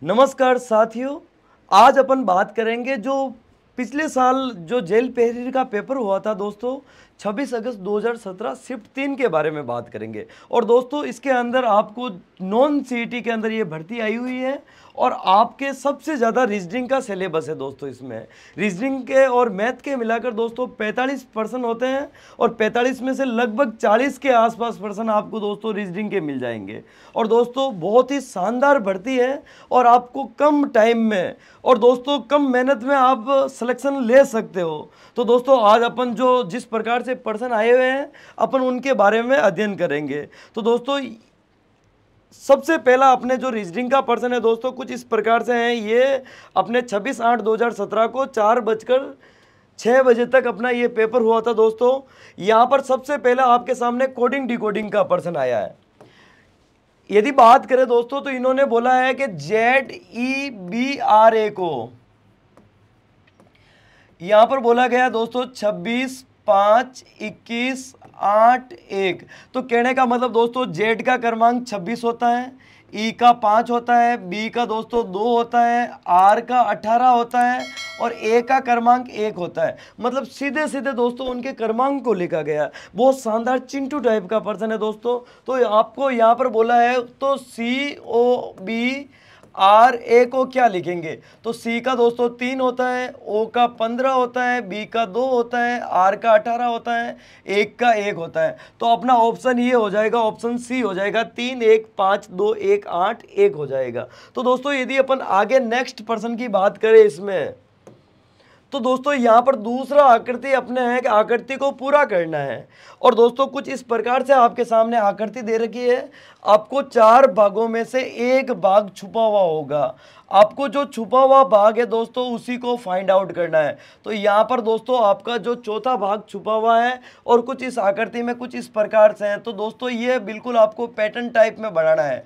नमस्कार साथियों, आज अपन बात करेंगे जो पिछले साल जो जेल पेरियर का पेपर हुआ था दोस्तों, 26 अगस्त 2017 शिफ्ट 3 के बारे में बात करेंगे। और दोस्तों इसके अंदर आपको नॉन सीईटी के अंदर ये भर्ती आई हुई है और आपके सबसे ज़्यादा रीजनिंग का सिलेबस है दोस्तों। इसमें रीजनिंग के और मैथ के मिलाकर दोस्तों 45% होते हैं और 45 में से लगभग 40 के आसपास पर्सन आपको दोस्तों रीजनिंग के मिल जाएंगे। और दोस्तों बहुत ही शानदार भर्ती है और आपको कम टाइम में और दोस्तों कम मेहनत में आप सिलेक्शन ले सकते हो। तो दोस्तों आज अपन जो जिस प्रकार से पर्सन आए हुए हैं अपन उनके बारे में अध्ययन करेंगे। तो दोस्तों सबसे पहला अपने जो रीजनिंग का पर्सन है दोस्तों कुछ इस प्रकार से हैं। ये अपने 26/8/2017 को 4:06 तक अपना ये पेपर हुआ था दोस्तों। यहाँ पर सबसे पहला आपके सामने कोडिंग डिकोडिंग का पर्सन आया है। यदि बात करें दोस्तों तो इन्होंने बोला है कि ZEBRA को यहां पर बोला गया दोस्तों 26/5/21/8/1। तो कहने का मतलब दोस्तों जेड का क्रमांक 26 होता है, ई का 5 होता है, बी का दोस्तों 2 होता है, आर का 18 होता है और ए का क्रमांक 1 होता है। मतलब सीधे सीधे दोस्तों उनके क्रमांक को लिखा गया। बहुत शानदार चिंटू टाइप का पर्सन है दोस्तों। तो आपको यहाँ पर बोला है तो COBRA को क्या लिखेंगे तो सी का दोस्तों 3 होता है, ओ का 15 होता है, बी का 2 होता है, आर का 18 होता है, 1 का 1 होता है। तो अपना ऑप्शन ये हो जाएगा, ऑप्शन सी हो जाएगा। 3 1 5 2 1 8 1 हो जाएगा। तो दोस्तों यदि अपन आगे नेक्स्ट पर्सन की बात करें इसमें तो दोस्तों यहाँ पर दूसरा आकृति अपने है कि आकृति को पूरा करना है। और दोस्तों कुछ इस प्रकार से आपके सामने आकृति दे रखी है। आपको 4 भागों में से एक भाग छुपा हुआ होगा। आपको जो छुपा हुआ भाग है दोस्तों उसी को फाइंड आउट करना है। तो यहाँ पर दोस्तों आपका जो चौथा भाग छुपा हुआ है और कुछ इस आकृति में कुछ इस प्रकार से है। तो दोस्तों ये बिल्कुल आपको पैटर्न टाइप में बनाना है।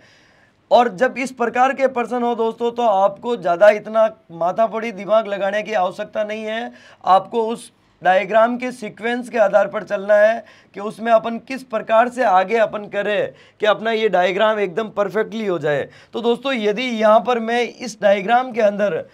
और जब इस प्रकार के पर्सन हो दोस्तों तो आपको ज़्यादा इतना माथापड़ी दिमाग लगाने की आवश्यकता नहीं है। आपको उस डायग्राम के सीक्वेंस के आधार पर चलना है कि उसमें अपन किस प्रकार से आगे अपन करें कि अपना ये डायग्राम एकदम परफेक्टली हो जाए। तो दोस्तों यदि यहाँ पर मैं इस डायग्राम के अंदर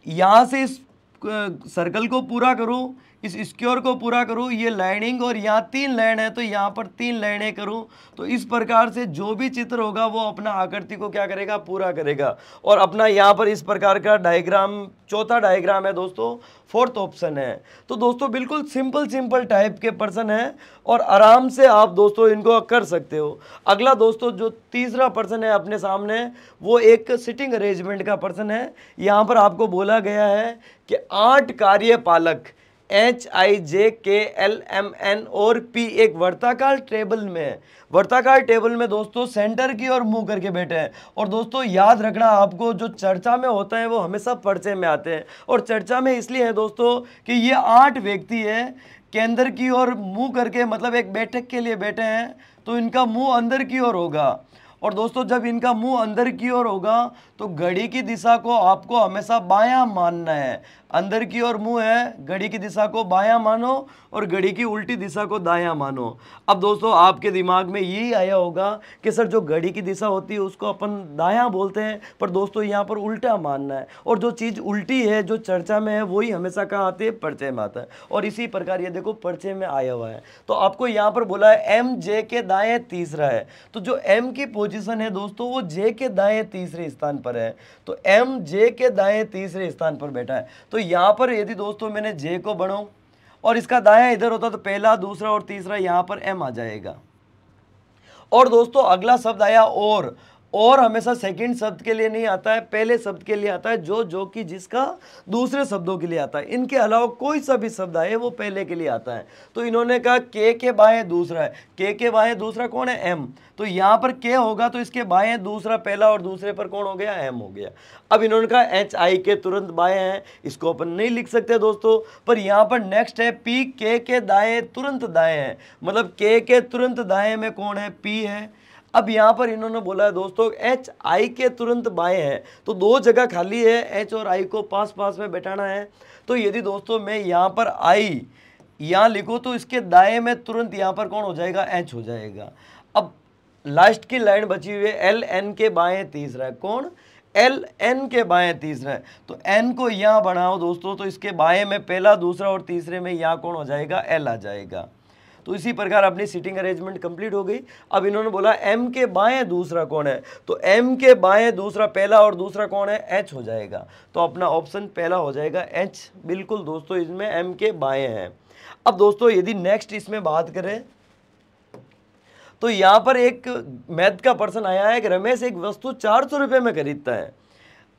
यहाँ से इस सर्कल को पूरा करूँ, इस स्क्वायर को पूरा करूँ, ये लाइनिंग और यहाँ 3 लाइन है तो यहाँ पर 3 लाइनें करूँ, तो इस प्रकार से जो भी चित्र होगा वो अपना आकृति को क्या करेगा, पूरा करेगा। और अपना यहाँ पर इस प्रकार का डायग्राम चौथा डायग्राम है दोस्तों, फोर्थ ऑप्शन है। तो दोस्तों बिल्कुल सिंपल टाइप के पर्सन है और आराम से आप दोस्तों इनको कर सकते हो। अगला दोस्तों जो तीसरा पर्सन है अपने सामने वो एक सिटिंग अरेंजमेंट का पर्सन है। यहाँ पर आपको बोला गया है कि 8 कार्यपालक HIJKLMN और P एक वर्ताकार टेबल में दोस्तों सेंटर की ओर मुंह करके बैठे हैं। और दोस्तों याद रखना आपको जो चर्चा में होता है वो हमेशा परिचय में आते हैं। और चर्चा में इसलिए है दोस्तों कि ये 8 व्यक्ति है केंद्र की ओर मुंह करके, मतलब एक बैठक के लिए बैठे हैं तो इनका मुंह अंदर की ओर होगा। और दोस्तों जब इनका मुंह अंदर की ओर होगा तो घड़ी की दिशा को आपको हमेशा बायां मानना है। अंदर की ओर मुंह है, घड़ी की दिशा को बायां मानो और घड़ी की उल्टी दिशा को दायां मानो। अब दोस्तों आपके दिमाग में यही आया होगा कि सर जो घड़ी की दिशा होती है उसको अपन दायां बोलते हैं, पर दोस्तों यहाँ पर उल्टा मानना है। और जो चीज़ उल्टी है जो चर्चा में है वही हमेशा कहाँ आती है, परिचय में आता है। और इसी प्रकार ये देखो परिचय में आया हुआ है। तो आपको यहाँ पर बोला है MJ के दाएं तीसरा है। तो जो M की पोजीशन है दोस्तों वो J के दाएं तीसरे स्थान पर है। तो MJ के दाएं तीसरे स्थान पर बैठा है। तो यहाँ पर यदि दोस्तों मैंने J को बढ़ाऊं और इसका दायां इधर होता तो पहला, दूसरा और तीसरा यहाँ पर M आ जाएगा। और दोस्तों अगला शब्द आया और हमेशा सेकंड शब्द के लिए नहीं आता है, पहले शब्द के लिए आता है। जो कि जिसका दूसरे शब्दों के लिए आता है। इनके अलावा कोई सा भी शब्द आए वो पहले के लिए आता है। तो इन्होंने कहा के बाएं दूसरा है, के बाएं दूसरा कौन है, एम। तो यहाँ पर के होगा तो इसके बाएं दूसरा पहला और दूसरे पर कौन हो गया, एम हो गया। अब इन्होंने कहा HI के तुरंत बाएं हैं, इसको अपन नहीं लिख सकते दोस्तों, पर यहाँ पर नेक्स्ट है P के दाएं तुरंत दाएं है। मतलब के तुरंत दाएं में कौन है, P है। अब यहाँ पर इन्होंने बोला है दोस्तों HI के तुरंत बाएं है, तो 2 जगह खाली है, H और I को पास पास में बैठाना है। तो यदि दोस्तों मैं यहाँ पर I यहाँ लिखूँ तो इसके दाएं में तुरंत यहाँ पर कौन हो जाएगा, H हो जाएगा। अब लास्ट की लाइन बची हुई है एल एन के बाएं तीसरा है। कौन? एल एन के बाएं तीसरा है। तो एन को यहाँ बढ़ाओ दोस्तों, तो इसके बाएं में पहला, दूसरा और तीसरे में यहाँ कौन हो जाएगा? एल आ जाएगा। तो इसी प्रकार अपनी सीटिंग अरेंजमेंट कंप्लीट हो गई। अब इन्होंने बोला एम के बाएं दूसरा कौन है, तो एम के बाएं दूसरा पहला और दूसरा कौन है? एच हो जाएगा। तो अपना ऑप्शन पहला हो जाएगा एच। बिल्कुल दोस्तों, इसमें एम के बाएं हैं। अब दोस्तों यदि नेक्स्ट इसमें बात करें तो यहाँ पर एक मैथ का पर्सन आया है कि रमेश एक वस्तु 400 रुपये में खरीदता है।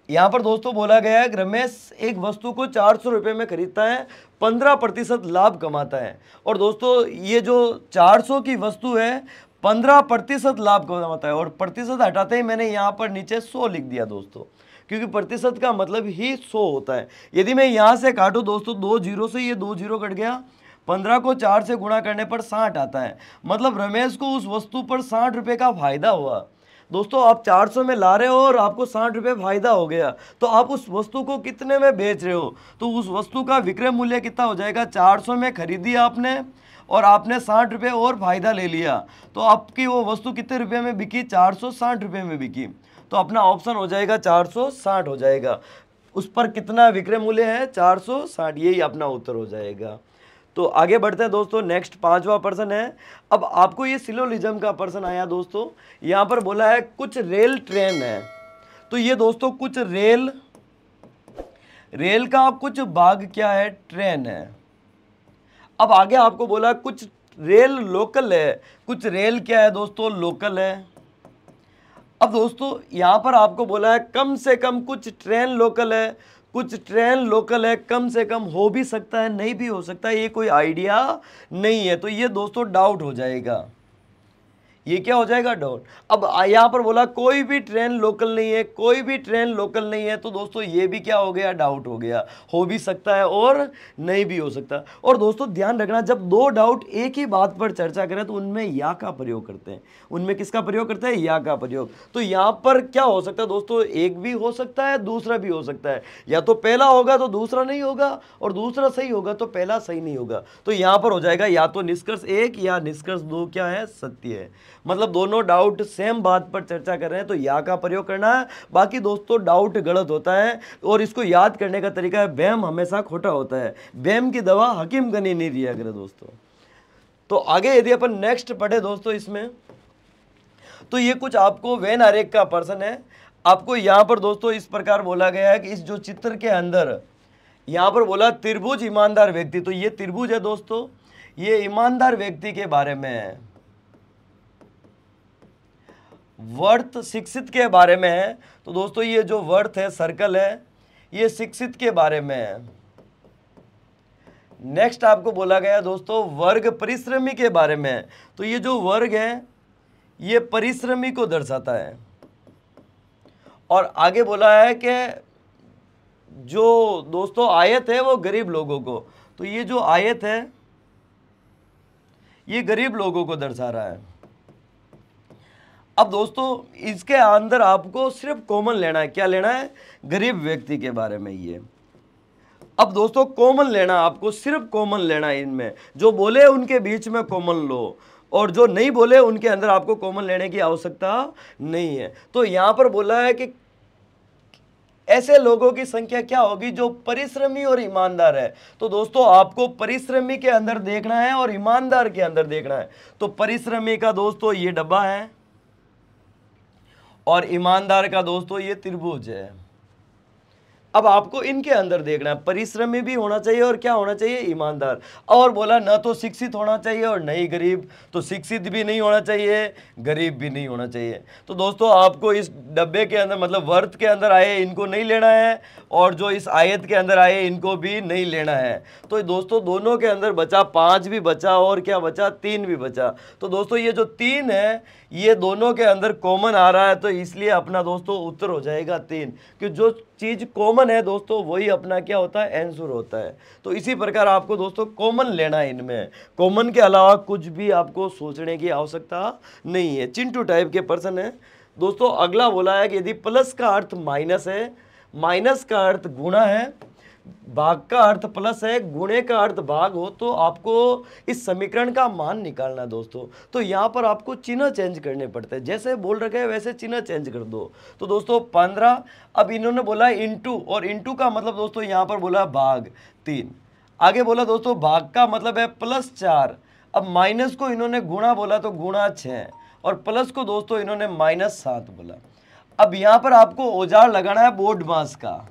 यहाँ पर दोस्तों बोला गया है कि रमेश एक वस्तु को 400 रुपये में खरीदता है, 15% लाभ कमाता है। और दोस्तों ये जो 400 की वस्तु है 15% लाभ कमाता है, और प्रतिशत हटाते ही मैंने यहाँ पर नीचे 100 लिख दिया दोस्तों, क्योंकि प्रतिशत का मतलब ही 100 होता है। यदि मैं यहाँ से काटूँ दोस्तों 2 जीरो से, ये 2 जीरो कट गया, 15 को 4 से गुणा करने पर 60 आता है। मतलब रमेश को उस वस्तु पर 60 रुपये का फायदा हुआ। दोस्तों आप 400 में ला रहे हो और आपको 60 रुपये फायदा हो गया, तो आप उस वस्तु को कितने में बेच रहे हो? तो उस वस्तु का विक्रय मूल्य कितना हो जाएगा? 400 में खरीदी आपने और आपने 60 रुपये और फायदा ले लिया, तो आपकी वो वस्तु कितने रुपये में बिकी? 460 रुपये में बिकी। तो अपना ऑप्शन हो जाएगा 460 हो जाएगा। उस पर कितना विक्रय मूल्य है? 460। यही अपना उत्तर हो जाएगा। तो आगे बढ़ते हैं दोस्तों, नेक्स्ट 5वां पर्सन है। अब आपको ये सिलोजिज्म का पर्सन आया दोस्तों। यहाँ पर बोला है कुछ रेल ट्रेन है, तो ये दोस्तों कुछ रेल का कुछ भाग क्या है? ट्रेन है। अब आगे आपको बोला कुछ रेल लोकल है, कुछ रेल क्या है दोस्तों? लोकल है। अब दोस्तों यहाँ पर आपको बोला है कम से कम कुछ ट्रेन लोकल है, कुछ ट्रेन लोकल है, कम से कम हो भी सकता है, नहीं भी हो सकता है, ये कोई आइडिया नहीं है। तो ये दोस्तों डाउट हो जाएगा। ये क्या हो जाएगा? डाउट। अब यहाँ पर बोला कोई भी ट्रेन लोकल नहीं है, कोई भी ट्रेन लोकल नहीं है, तो दोस्तों ये भी क्या हो गया? डाउट हो गया। हो भी सकता है और नहीं भी हो सकता। और दोस्तों ध्यान रखना, जब दो डाउट एक ही बात पर चर्चा करें तो उनमें या का प्रयोग करते हैं। उनमें किसका प्रयोग करते हैं? या का प्रयोग। तो यहाँ पर क्या हो सकता है दोस्तों? एक भी हो सकता है, दूसरा भी हो सकता है। या तो पहला होगा तो दूसरा नहीं होगा, और दूसरा सही होगा तो पहला सही नहीं होगा। तो यहाँ पर हो जाएगा या तो निष्कर्ष 1 या निष्कर्ष 2 क्या है? सत्य है। मतलब दोनों डाउट सेम बात पर चर्चा कर रहे हैं तो या का प्रयोग करना है। बाकी दोस्तों डाउट गलत होता है, और इसको याद करने का तरीका है, वहम हमेशा खोटा होता है, वहम की दवा हकीम गनी नहीं दिया करे दोस्तों। तो आगे यदि अपन नेक्स्ट पढ़े दोस्तों इसमें, तो ये कुछ आपको वेन आरेख का पर्सन है। आपको यहाँ पर दोस्तों इस प्रकार बोला गया है कि इस जो चित्र के अंदर यहाँ पर बोला त्रिभुज ईमानदार व्यक्ति, तो ये त्रिभुज है दोस्तों, ये ईमानदार व्यक्ति के बारे में है। वर्थ शिक्षित के बारे में है। तो दोस्तों ये जो वर्थ है, सर्कल है, ये शिक्षित के बारे में है। नेक्स्ट आपको बोला गया दोस्तों वर्ग परिश्रमी के बारे में है। तो ये जो वर्ग है ये परिश्रमी को दर्शाता है। और आगे बोला है कि जो दोस्तों आयत है वो गरीब लोगों को, तो ये जो आयत है ये गरीब लोगों को दर्शा रहा है। अब दोस्तों इसके अंदर आपको सिर्फ कॉमन लेना है। क्या लेना है? गरीब व्यक्ति के बारे में ये। अब दोस्तों कॉमन लेना, आपको सिर्फ कॉमन लेना है। इनमें जो बोले उनके बीच में कॉमन लो, और जो नहीं बोले उनके अंदर आपको कॉमन लेने की आवश्यकता नहीं है। तो यहाँ पर बोला है कि ऐसे लोगों की संख्या क्या होगी जो परिश्रमी और ईमानदार है। तो दोस्तों आपको परिश्रमी के अंदर देखना है और ईमानदार के अंदर देखना है। तो परिश्रमी का दोस्तों ये डब्बा है, और ईमानदार का दोस्तों ये त्रिभुज है। अब आपको इनके अंदर देखना है, परिश्रमी भी होना चाहिए और क्या होना चाहिए? ईमानदार। और बोला न तो शिक्षित होना चाहिए और न ही गरीब, तो शिक्षित भी नहीं होना चाहिए, गरीब भी नहीं होना चाहिए। तो दोस्तों आपको इस डब्बे के अंदर मतलब वर्थ के अंदर आए इनको नहीं लेना है, और जो इस आयत के अंदर आए इनको भी नहीं लेना है। तो दोस्तों दोनों के अंदर बचा 5 भी बचा, और क्या बचा? 3 भी बचा। तो दोस्तों ये जो 3 है ये दोनों के अंदर कॉमन आ रहा है, तो इसलिए अपना दोस्तों उत्तर हो जाएगा 3, कि जो चीज़ कॉमन है दोस्तों वही अपना क्या होता है? आंसर होता है। तो इसी प्रकार आपको दोस्तों कॉमन लेना है। इनमें कॉमन के अलावा कुछ भी आपको सोचने की आवश्यकता नहीं है। चिंटू टाइप के पर्सन है दोस्तों। अगला बोला है कि यदि प्लस का अर्थ माइनस है, माइनस का अर्थ गुणा है, भाग का अर्थ प्लस है, गुणे का अर्थ भाग हो, तो आपको इस समीकरण का मान निकालना है दोस्तों। तो यहाँ पर आपको चिन्ह चेंज करने पड़ते हैं, जैसे बोल रखे हैं वैसे चिन्ह चेंज कर दो। तो दोस्तों 15, अब इन्होंने बोला इंटू, और इंटू का मतलब दोस्तों यहाँ पर बोला भाग 3, आगे बोला दोस्तों भाग का मतलब है +4, अब माइनस को इन्होंने गुणा बोला तो गुणा 6, और प्लस को दोस्तों इन्होंने -7 बोला। अब यहाँ पर आपको औजार लगाना है बोर्ड मास का।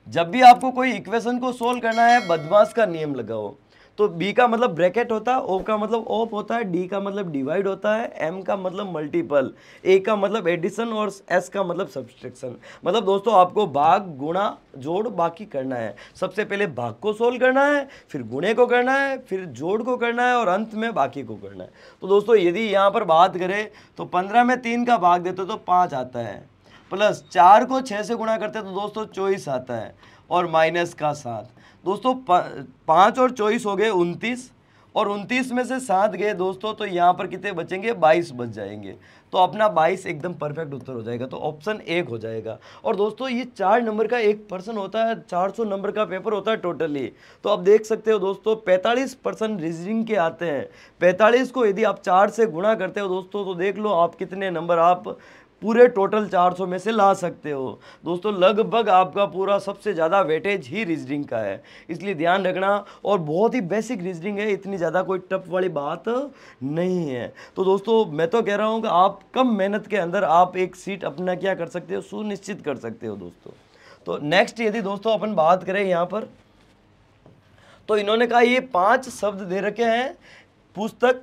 जब भी आपको कोई इक्वेशन को सोल्व करना है बदमाश का नियम लगाओ। तो बी का मतलब ब्रैकेट होता है, ओ का मतलब ऑफ होता है, डी का मतलब डिवाइड होता है, एम का मतलब मल्टीपल, ए का मतलब एडिशन और एस का मतलब सब्सट्रैक्शन। मतलब दोस्तों आपको भाग गुणा जोड़ बाकी करना है। सबसे पहले भाग को सोल्व करना है, फिर गुणे को करना है, फिर जोड़ को करना है और अंत में बाकी को करना है। तो दोस्तों यदि यहाँ पर बात करें तो 15 में 3 का भाग देते तो 5 आता है, प्लस 4 को 6 से गुणा करते हैं तो दोस्तों 24 आता है, और माइनस का 7। दोस्तों 5 और 24 हो गए 29, और 29 में से 7 गए दोस्तों, तो यहाँ पर कितने बचेंगे, 22 बच जाएंगे। तो अपना 22 एकदम परफेक्ट उत्तर हो जाएगा, तो ऑप्शन 1 हो जाएगा। और दोस्तों ये 4 नंबर का एक पर्सन होता है, 400 नंबर का पेपर होता है टोटली। तो आप देख सकते हो दोस्तों 45% रीजनिंग के आते हैं। 45 को यदि आप 4 से गुणा करते हो दोस्तों, तो देख लो आप कितने नंबर आप पूरे टोटल 400 में से ला सकते हो। दोस्तों लगभग आपका पूरा सबसे ज़्यादा वेटेज ही रीजनिंग का है, इसलिए ध्यान रखना। और बहुत ही बेसिक रीजनिंग है, इतनी ज़्यादा कोई टफ वाली बात नहीं है। तो दोस्तों मैं तो कह रहा हूँ कि आप कम मेहनत के अंदर आप एक सीट अपना क्या कर सकते हो, सुनिश्चित कर सकते हो दोस्तों। तो नेक्स्ट यदि दोस्तों अपन बात करें यहाँ पर, तो इन्होंने कहा ये 5 शब्द दे रखे हैं, पुस्तक,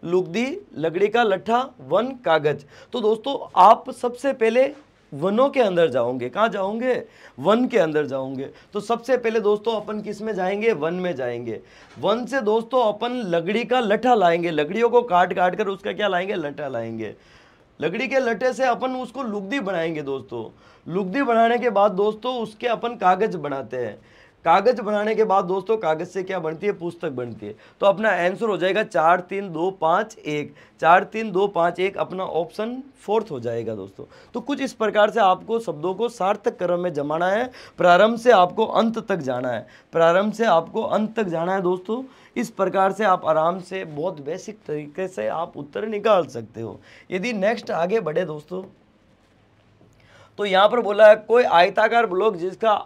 लुगदी, लकड़ी का लट्ठा, वन, कागज। तो दोस्तों आप सबसे पहले वनों के अंदर जाओगे, कहाँ जाओगे, वन के अंदर जाओगे। तो सबसे पहले दोस्तों अपन किस में जाएंगे, वन में जाएंगे। वन से दोस्तों अपन लकड़ी का लट्ठा लाएंगे, लकड़ियों को काट काट कर उसका क्या लाएंगे, लट्ठा लाएंगे। लकड़ी के लट्ठे से अपन उसको लुगदी बनाएंगे दोस्तों। लुगदी बनाने के बाद दोस्तों उसके अपन कागज बनाते हैं। कागज बनाने के बाद दोस्तों कागज से क्या बनती है, पुस्तक बनती है। तो अपना आंसर हो जाएगा 4 3 2 5 1, 4 3 2 5 1, अपना ऑप्शन 4 हो जाएगा दोस्तों। तो कुछ इस प्रकार से आपको शब्दों को सार्थक क्रम में जमाना है, प्रारंभ से आपको अंत तक जाना है, प्रारंभ से आपको अंत तक जाना है दोस्तों। इस प्रकार से आप आराम से बहुत बेसिक तरीके से आप उत्तर निकाल सकते हो। यदि नेक्स्ट आगे बढ़े दोस्तों, तो यहाँ पर बोला है कोई आयताकार ब्लॉक जिसका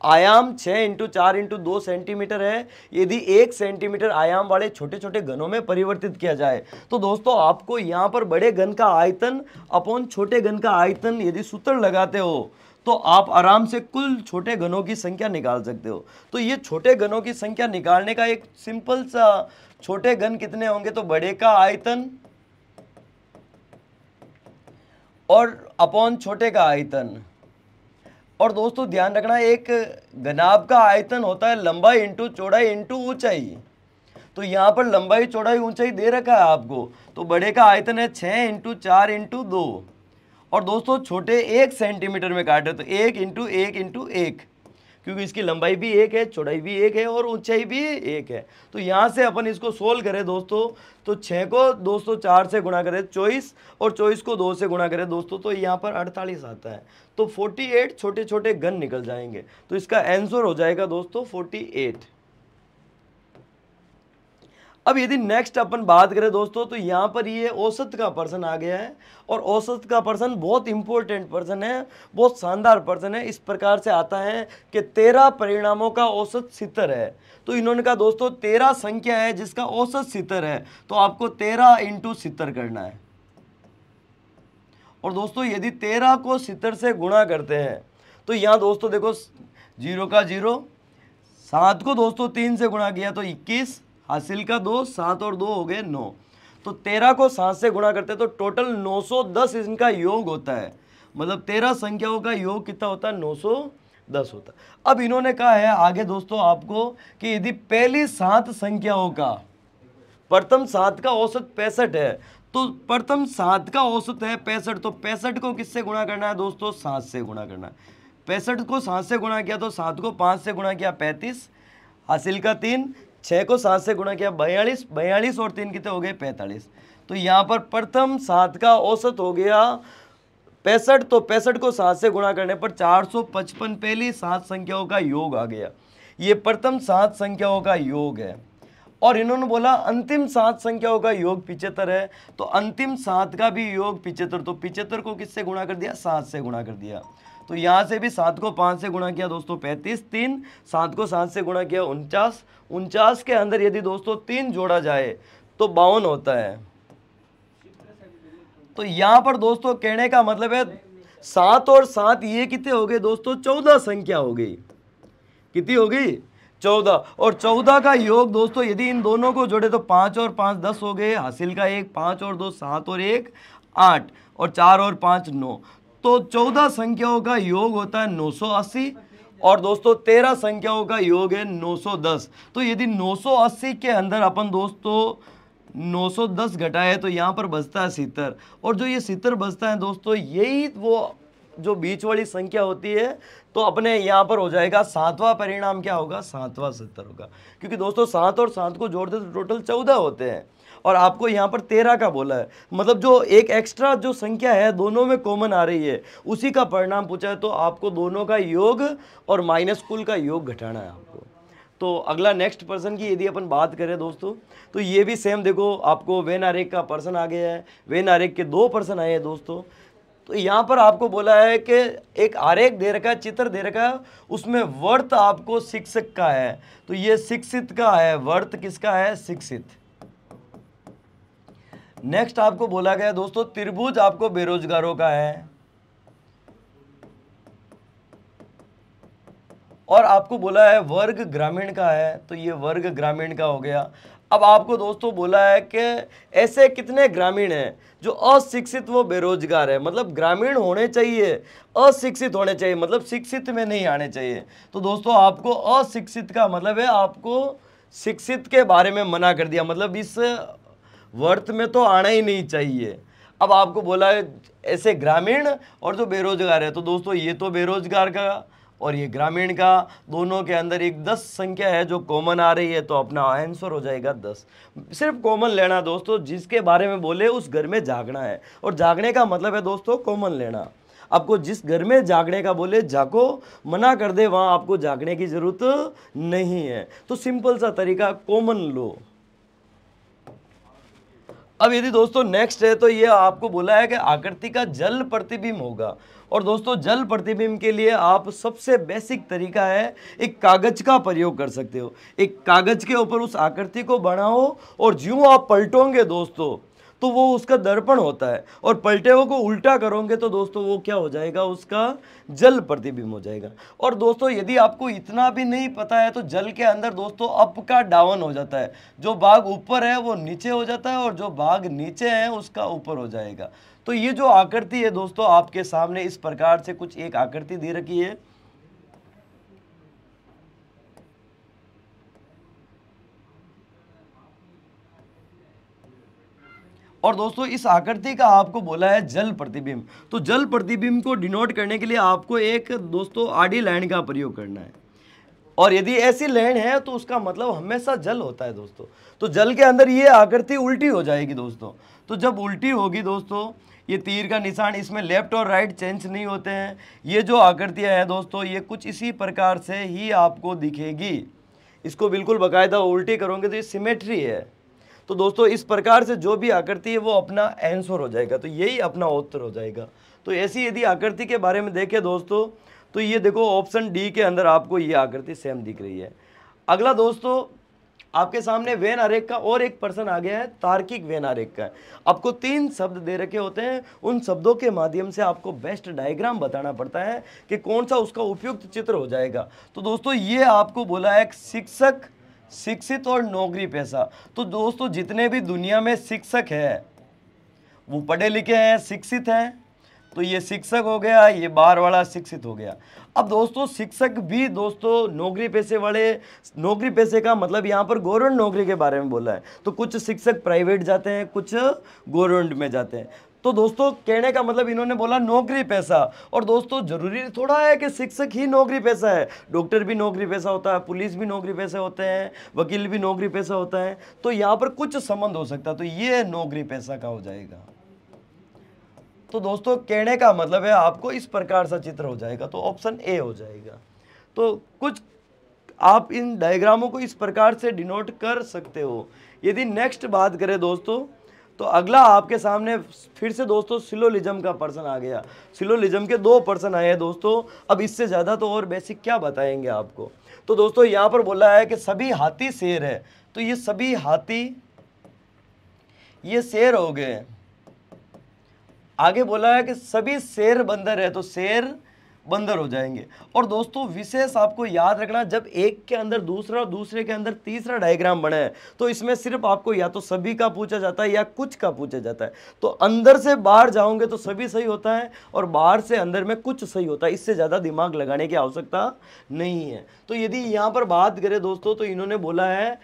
आयाम 6 × 4 × 2 सेंटीमीटर है, यदि 1 सेंटीमीटर आयाम वाले छोटे छोटे घनों में परिवर्तित किया जाए। तो दोस्तों आपको यहाँ पर बड़े घन का आयतन अपॉन छोटे घन का आयतन यदि सूत्र लगाते हो तो आप आराम से कुल छोटे घनों की संख्या निकाल सकते हो। तो ये छोटे घनों की संख्या निकालने का एक सिंपल सा, छोटे घन कितने होंगे, तो बड़े का आयतन और अपॉन छोटे का आयतन। और दोस्तों ध्यान रखना एक घनाभ का आयतन होता है लंबाई इंटू चौड़ाई इंटू ऊंचाई। तो यहाँ पर लंबाई चौड़ाई ऊंचाई दे रखा है आपको। तो बड़े का आयतन है 6 × 4 × 2, और दोस्तों छोटे 1 सेंटीमीटर में काटे तो 1 × 1 × 1, क्योंकि इसकी लंबाई भी 1 है, चौड़ाई भी 1 है और ऊंचाई भी 1 है। तो यहाँ से अपन इसको सोल्व करें दोस्तों, तो 6 को दोस्तों 4 से गुणा करें 24, और 24 को 2 से गुणा करें दोस्तों, तो यहाँ पर 48 आता है। तो 48 छोटे छोटे घन निकल जाएंगे। तो इसका आंसर हो जाएगा दोस्तों 48। अब यदि नेक्स्ट अपन बात करें दोस्तों, तो यहाँ पर ये औसत का पर्सन आ गया है, और औसत का पर्सन बहुत इंपॉर्टेंट पर्सन है, बहुत शानदार पर्सन है। इस प्रकार से आता है कि 13 परिणामों का औसत 70 है। तो इन्होंने कहा दोस्तों 13 संख्या है जिसका औसत 70 है, तो आपको 13 × 70 करना है। और दोस्तों यदि 13 को 70 से गुणा करते हैं तो यहाँ दोस्तों देखो 0 का 0, 7 को दोस्तों 3 से गुणा किया तो 21, हासिल का 2, 7 और 2 हो गए 9। तो 13 को 7 से गुणा करते हैं तो टोटल 910 इनका योग होता है। मतलब 13 संख्याओं का योग कितना होता है, 910 होता है। अब इन्होंने कहा है आगे दोस्तों आपको कि यदि पहली 7 संख्याओं का प्रथम 7 का औसत 65 है, तो प्रथम 7 का औसत है 65, तो 65 को किससे गुणा करना है दोस्तों, 7 से गुणा करना है। 65 को 7 से गुणा किया तो 7 को 5 से गुणा किया 35, हासिल का 3, 6 को 7 से गुणा किया 42, 42 और 3 कितने हो गए 45। तो यहाँ पर प्रथम 7 का औसत हो गया 65, तो 65 को 7 से गुणा करने पर 455 पहली 7 संख्याओं का योग आ गया। ये प्रथम 7 संख्याओं का योग है। और इन्होंने बोला अंतिम 7 संख्याओं का योग 75 है, तो अंतिम 7 का भी योग 75, तो 75 को किससे गुणा कर दिया? 7 से गुणा कर दिया। तो यहाँ से भी 7 को 5 से गुणा किया दोस्तों 35, 3 7 को 7 से गुणा किया 49, 49 के अंदर यदि दोस्तों 3 जोड़ा जाए तो 52 होता है। तो यहाँ पर दोस्तों कहने का मतलब है 7 और 7 ये कितने हो गए दोस्तों? 14 संख्या हो गई। कितनी हो गई? 14। और 14 का योग दोस्तों यदि इन दोनों को जोड़े तो 5 और 5 10 हो गए, हासिल का 1 5 और 2 7 और 1 8 और 4 और 5 9। तो 14 संख्याओं का योग होता है 980 और दोस्तों 13 संख्याओं का योग है 910। तो यदि 980 के अंदर अपन दोस्तों 910 घटाए तो यहाँ पर बचता है 70, और जो ये 70 बचता है दोस्तों यही वो जो बीच वाली संख्या होती है, तो अपने यहाँ पर हो जाएगा 7वां परिणाम क्या होगा? 7वां 70 होगा, क्योंकि दोस्तों 7 और 7 को जोड़ दे तो टोटल 14 होते हैं और आपको यहाँ पर 13 का बोला है। मतलब जो एक एक्स्ट्रा जो संख्या है दोनों में कॉमन आ रही है उसी का परिणाम पूछा है, तो आपको दोनों का योग और माइनस कुल का योग घटाना है आपको। तो अगला नेक्स्ट पर्सन की यदि अपन बात करें दोस्तों, तो ये भी सेम देखो आपको वेन आरेख का पर्सन आ गया है। वेन आरेख के 2 पर्सन आए हैं दोस्तों। तो यहाँ पर आपको बोला है कि एक आरेख दे रखा है, चित्र दे रखा है, उसमें वर्त आपको शिक्षक का है, तो ये शिक्षित का है। वर्त किसका है? शिक्षित। नेक्स्ट आपको बोला गया दोस्तों त्रिभुज आपको बेरोजगारों का है, और आपको बोला है वर्ग ग्रामीण का है, तो ये वर्ग ग्रामीण का हो गया। अब आपको दोस्तों बोला है कि ऐसे कितने ग्रामीण हैं जो अशिक्षित वो बेरोजगार है, मतलब ग्रामीण होने चाहिए, अशिक्षित होने चाहिए, मतलब शिक्षित में नहीं आने चाहिए। तो दोस्तों आपको अशिक्षित का मतलब है आपको शिक्षित के बारे में मना कर दिया, मतलब इस वर्त में तो आना ही नहीं चाहिए। अब आपको बोला है ऐसे ग्रामीण और जो बेरोजगार है, तो दोस्तों ये तो बेरोजगार का और ये ग्रामीण का, दोनों के अंदर एक 10 संख्या है जो कॉमन आ रही है, तो अपना आंसर हो जाएगा 10। सिर्फ कॉमन लेना दोस्तों, जिसके बारे में बोले उस घर में जागना है, और जागने का मतलब है दोस्तों कॉमन लेना। आपको जिस घर में जागने का बोले जागो, मना कर दे वहाँ आपको जागने की जरूरत नहीं है। तो सिंपल सा तरीका कॉमन लो। अब यदि दोस्तों नेक्स्ट है, तो ये आपको बोला है कि आकृति का जल प्रतिबिंब होगा, और दोस्तों जल प्रतिबिंब के लिए आप सबसे बेसिक तरीका है एक कागज का प्रयोग कर सकते हो। एक कागज के ऊपर उस आकृति को बनाओ और ज्यों आप पलटोगे दोस्तों तो वो उसका दर्पण होता है, और पलटे हुए को उल्टा करोगे तो दोस्तों वो क्या हो जाएगा? उसका जल प्रतिबिंब हो जाएगा। और दोस्तों यदि आपको इतना भी नहीं पता है तो जल के अंदर दोस्तों अप का डाउन हो जाता है, जो भाग ऊपर है वो नीचे हो जाता है और जो भाग नीचे है उसका ऊपर हो जाएगा। तो ये जो आकृति है दोस्तों आपके सामने इस प्रकार से कुछ एक आकृति दे रखी है, और दोस्तों इस आकृति का आपको बोला है जल प्रतिबिंब। तो जल प्रतिबिंब को डिनोट करने के लिए आपको एक दोस्तों आड़ी लाइन का प्रयोग करना है, और यदि ऐसी लाइन है तो उसका मतलब हमेशा जल होता है दोस्तों। तो जल के अंदर ये आकृति उल्टी हो जाएगी दोस्तों। तो जब उल्टी होगी दोस्तों, ये तीर का निशान, इसमें लेफ्ट और राइट चेंज नहीं होते हैं। ये जो आकृतियाँ हैं दोस्तों ये कुछ इसी प्रकार से ही आपको दिखेगी। इसको बिल्कुल बाकायदा उल्टी करोगे तो ये सिमेट्री है। तो दोस्तों इस प्रकार से जो भी आकृति है वो अपना आंसर हो जाएगा, तो यही अपना उत्तर हो जाएगा। तो ऐसी यदि आकृति के बारे में देखें दोस्तों, तो ये देखो ऑप्शन डी के अंदर आपको ये आकृति सेम दिख रही है। अगला दोस्तों आपके सामने वेन आरेख का और एक पर्सन आ गया है, तार्किक वेन आरेख का। आपको 3 शब्द दे रखे होते हैं, उन शब्दों के माध्यम से आपको बेस्ट डायग्राम बताना पड़ता है कि कौन सा उसका उपयुक्त चित्र हो जाएगा। तो दोस्तों ये आपको बोला है शिक्षक, शिक्षित और नौकरी पेशा। तो दोस्तों जितने भी दुनिया में शिक्षक है वो पढ़े लिखे हैं, शिक्षित हैं, तो ये शिक्षक हो गया, ये बाहर वाला शिक्षित हो गया। अब दोस्तों शिक्षक भी दोस्तों नौकरी पेशे वाले, नौकरी पेशे का मतलब यहाँ पर गवर्नमेंट नौकरी के बारे में बोला है। तो कुछ शिक्षक प्राइवेट जाते हैं, कुछ गवर्नमेंट में जाते हैं। तो दोस्तों कहने का मतलब इन्होंने बोला नौकरी पेशा, और दोस्तों जरूरी थोड़ा है कि शिक्षक ही नौकरी पेशा है, डॉक्टर भी नौकरी पेशा होता है, पुलिस भी नौकरी पेशा होते हैं, वकील भी नौकरी पेशा होता है। तो यहाँ पर कुछ संबंध हो सकता है, तो ये नौकरी पेशा का हो जाएगा। तो दोस्तों कहने का मतलब है आपको इस प्रकार सा चित्र हो जाएगा, तो ऑप्शन ए हो जाएगा। तो कुछ आप इन डायग्रामों को इस प्रकार से डिनोट कर सकते हो। यदि नेक्स्ट बात करें दोस्तों, तो अगला आपके सामने फिर से दोस्तों सिलोलिज्म का पर्सन आ गया। सिलोलिज्म के 2 पर्सन आए हैं दोस्तों। अब इससे ज़्यादा तो और बेसिक क्या बताएंगे आपको। तो दोस्तों यहाँ पर बोला है कि सभी हाथी शेर है, तो ये सभी हाथी ये शेर हो गए। आगे बोला है कि सभी शेर बंदर है, तो शेर बंदर हो जाएंगे। और दोस्तों विशेष आपको याद रखना, जब एक के अंदर दूसरा और दूसरे के अंदर तीसरा डायग्राम बना है, तो इसमें सिर्फ आपको या तो सभी का पूछा जाता है या कुछ का पूछा जाता है। तो अंदर से बाहर जाओगे तो सभी सही होता है, और बाहर से अंदर में कुछ सही होता है। इससे ज़्यादा दिमाग लगाने की आवश्यकता नहीं है। तो यदि यहाँ पर बात करें दोस्तों, तो इन्होंने बोला है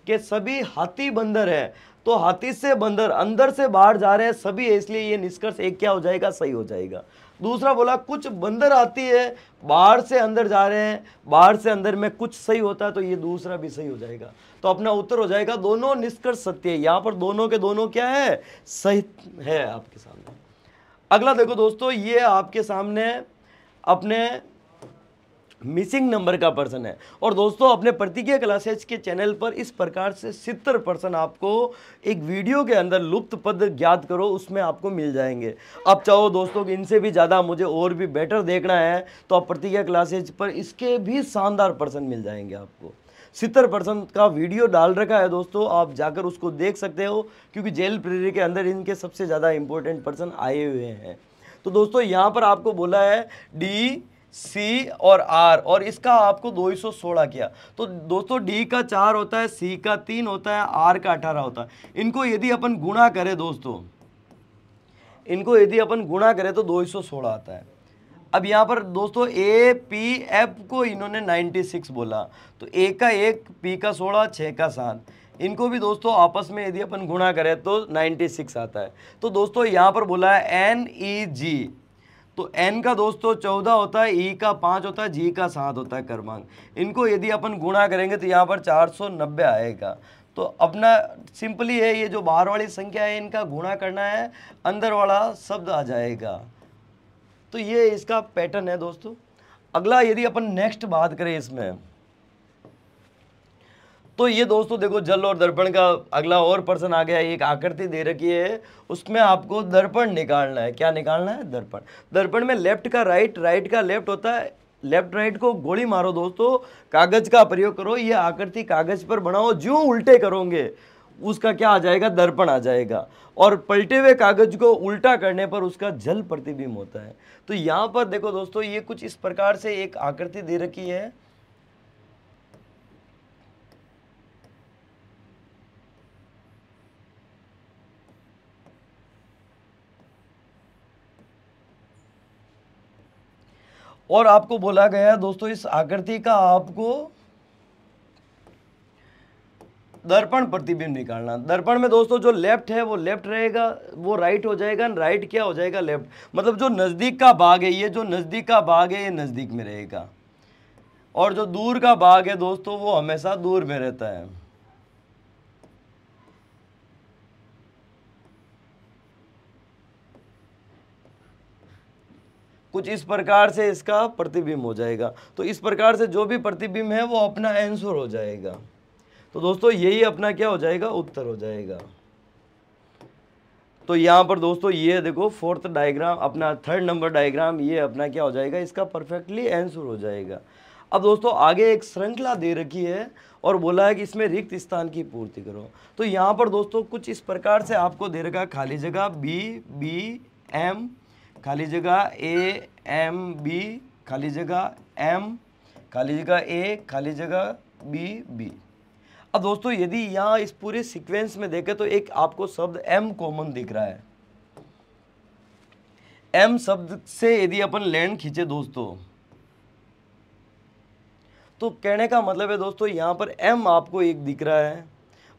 कि सभी हाथी बंदर है, तो हाथी से बंदर अंदर से बाहर जा रहे हैं सभी, इसलिए ये निष्कर्ष एक क्या हो जाएगा, सही हो जाएगा। दूसरा बोला कुछ बंदर आती है, बाहर से अंदर जा रहे हैं, बाहर से अंदर में कुछ सही होता है, तो ये दूसरा भी सही हो जाएगा। तो अपना उत्तर हो जाएगा दोनों निष्कर्ष सत्य है। यहाँ पर दोनों के दोनों क्या है, सही है आपके सामने। अगला देखो दोस्तों, ये आपके सामने अपने मिसिंग नंबर का पर्सन है। और दोस्तों अपने प्रतिज्ञा क्लासेज के चैनल पर इस प्रकार से 70% आपको एक वीडियो के अंदर लुप्त पद ज्ञात करो, उसमें आपको मिल जाएंगे। अब चाहो दोस्तों कि इनसे भी ज़्यादा मुझे और भी बेटर देखना है, तो आप प्रतिज्ञा क्लासेज पर इसके भी शानदार पर्सन मिल जाएंगे आपको। 70% का वीडियो डाल रखा है दोस्तों, आप जाकर उसको देख सकते हो, क्योंकि जेल प्रेरी के अंदर इनके सबसे ज़्यादा इंपॉर्टेंट पर्सन आए हुए हैं। तो दोस्तों यहाँ पर आपको बोला है डी, सी और आर, और इसका आपको 216 किया। तो दोस्तों डी का 4 होता है, सी का 3 होता है, आर का 18 होता है। इनको यदि अपन गुणा करें दोस्तों, इनको यदि अपन गुणा करें तो 216 आता है। अब यहाँ पर दोस्तों ए पी एफ को इन्होंने 96 बोला, तो ए का 1, पी का 16, 6 का 7, इनको भी दोस्तों आपस में यदि अपन गुणा करें तो 96 आता है। तो दोस्तों यहाँ पर बोला है एन ई जी, तो n का दोस्तों 14 होता है, e का 5 होता है, g का 7 होता है क्रमांक। इनको यदि अपन गुणा करेंगे तो यहाँ पर 490 आएगा। तो अपना सिंपली है, ये जो बाहर वाली संख्या है इनका गुणा करना है, अंदर वाला शब्द आ जाएगा। तो ये इसका पैटर्न है दोस्तों। अगला यदि अपन नेक्स्ट बात करें इसमें, तो ये दोस्तों देखो जल और दर्पण का अगला और पर्सन आ गया। एक आकृति दे रखी है, उसमें आपको दर्पण निकालना है। क्या निकालना है, दर्पण। दर्पण में लेफ्ट का राइट, राइट का लेफ्ट होता है। लेफ्ट राइट को गोली मारो दोस्तों, कागज का प्रयोग करो, ये आकृति कागज पर बनाओ, जो उल्टे करोगे उसका क्या आ जाएगा, दर्पण आ जाएगा। और पलटे हुए कागज को उल्टा करने पर उसका जल प्रतिबिंब होता है। तो यहाँ पर देखो दोस्तों, ये कुछ इस प्रकार से एक आकृति दे रखी है। और आपको बोला गया दोस्तों इस आकृति का आपको दर्पण प्रतिबिंब निकालना। दर्पण में दोस्तों जो लेफ्ट है वो लेफ्ट रहेगा, वो राइट हो जाएगा, राइट क्या हो जाएगा, लेफ्ट। मतलब जो नज़दीक का भाग है, ये जो नज़दीक का भाग है ये नज़दीक में रहेगा, और जो दूर का भाग है दोस्तों वो हमेशा दूर में रहता है। कुछ इस प्रकार से इसका प्रतिबिंब हो जाएगा। तो इस प्रकार से जो भी प्रतिबिंब है वो अपना आंसर हो जाएगा। तो दोस्तों यही अपना क्या हो जाएगा, उत्तर हो जाएगा। तो यहाँ पर दोस्तों ये देखो फोर्थ डायग्राम, अपना 3rd नंबर डायग्राम, ये अपना क्या हो जाएगा, इसका परफेक्टली आंसर हो जाएगा। अब दोस्तों आगे एक श्रृंखला दे रखी है और बोला है कि इसमें रिक्त स्थान की पूर्ति करो। तो यहाँ पर दोस्तों कुछ इस प्रकार से आपको दे रखा है, खाली जगह बी बी एम, खाली जगह ए एम बी, खाली जगह एम, खाली जगह ए, खाली जगह बी बी। अब दोस्तों यदि यहाँ इस पूरे सीक्वेंस में देखें तो एक आपको शब्द एम कॉमन दिख रहा है। एम शब्द से यदि अपन लाइन खींचे दोस्तों, तो कहने का मतलब है दोस्तों यहाँ पर एम आपको एक दिख रहा है,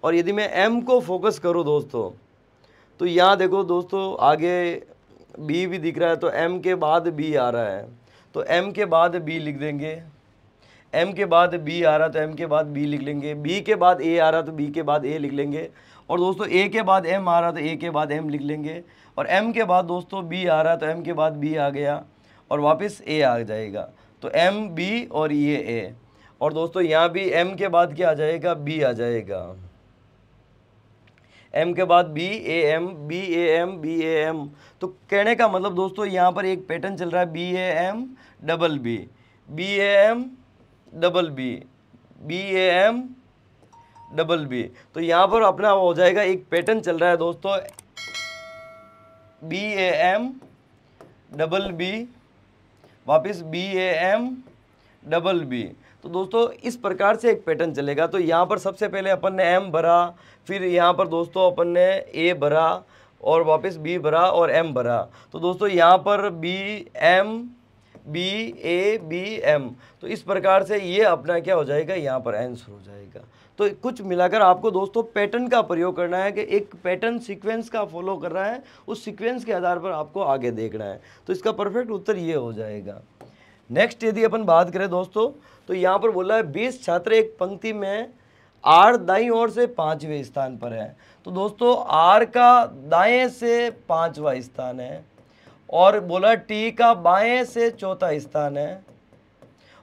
और यदि मैं एम को फोकस करूँ दोस्तों, तो यहाँ देखो दोस्तों आगे बी भी दिख रहा है, तो एम के बाद बी आ रहा है, तो एम के बाद बी लिख देंगे। एम के बाद बी आ रहा तो एम के बाद बी लिख लेंगे, बी के बाद ए आ रहा तो बी के बाद ए लिख लेंगे। और दोस्तों ए के बाद एम आ रहा तो ए के बाद एम लिख लेंगे, और एम के बाद दोस्तों बी आ रहा तो एम के बाद बी आ गया, और वापस ए आ जाएगा, तो एम बी और ये ए। और दोस्तों यहाँ भी एम के बाद क्या आ जाएगा, बी आ जाएगा, एम के बाद B A M, B A M, B A M. तो कहने का मतलब दोस्तों यहाँ पर एक पैटर्न चल रहा है, B A M double B, B A M double B, B A M double B. तो यहाँ पर अपना हो जाएगा एक पैटर्न चल रहा है दोस्तों, B A M double B, वापस B A M double B. तो दोस्तों इस प्रकार से एक पैटर्न चलेगा। तो यहाँ पर सबसे पहले अपन ने एम भरा, फिर यहाँ पर दोस्तों अपन ने ए भरा, और वापस बी भरा और एम भरा। तो दोस्तों यहाँ पर B M B A B M, तो इस प्रकार से ये अपना क्या हो जाएगा, यहाँ पर आंसर हो जाएगा। तो कुछ मिलाकर आपको दोस्तों पैटर्न का प्रयोग करना है कि एक पैटर्न सीक्वेंस का फॉलो कर रहा है, उस सीक्वेंस के आधार पर आपको आगे देखना है। तो इसका परफेक्ट उत्तर ये हो जाएगा। नेक्स्ट यदि अपन बात करें दोस्तों, तो यहाँ पर बोला है 20 छात्र एक पंक्ति में आर दाईं ओर से 5वें स्थान पर है। तो दोस्तों आर का दाएं से 5वां स्थान है, और बोला टी का बाएं से 4था स्थान है,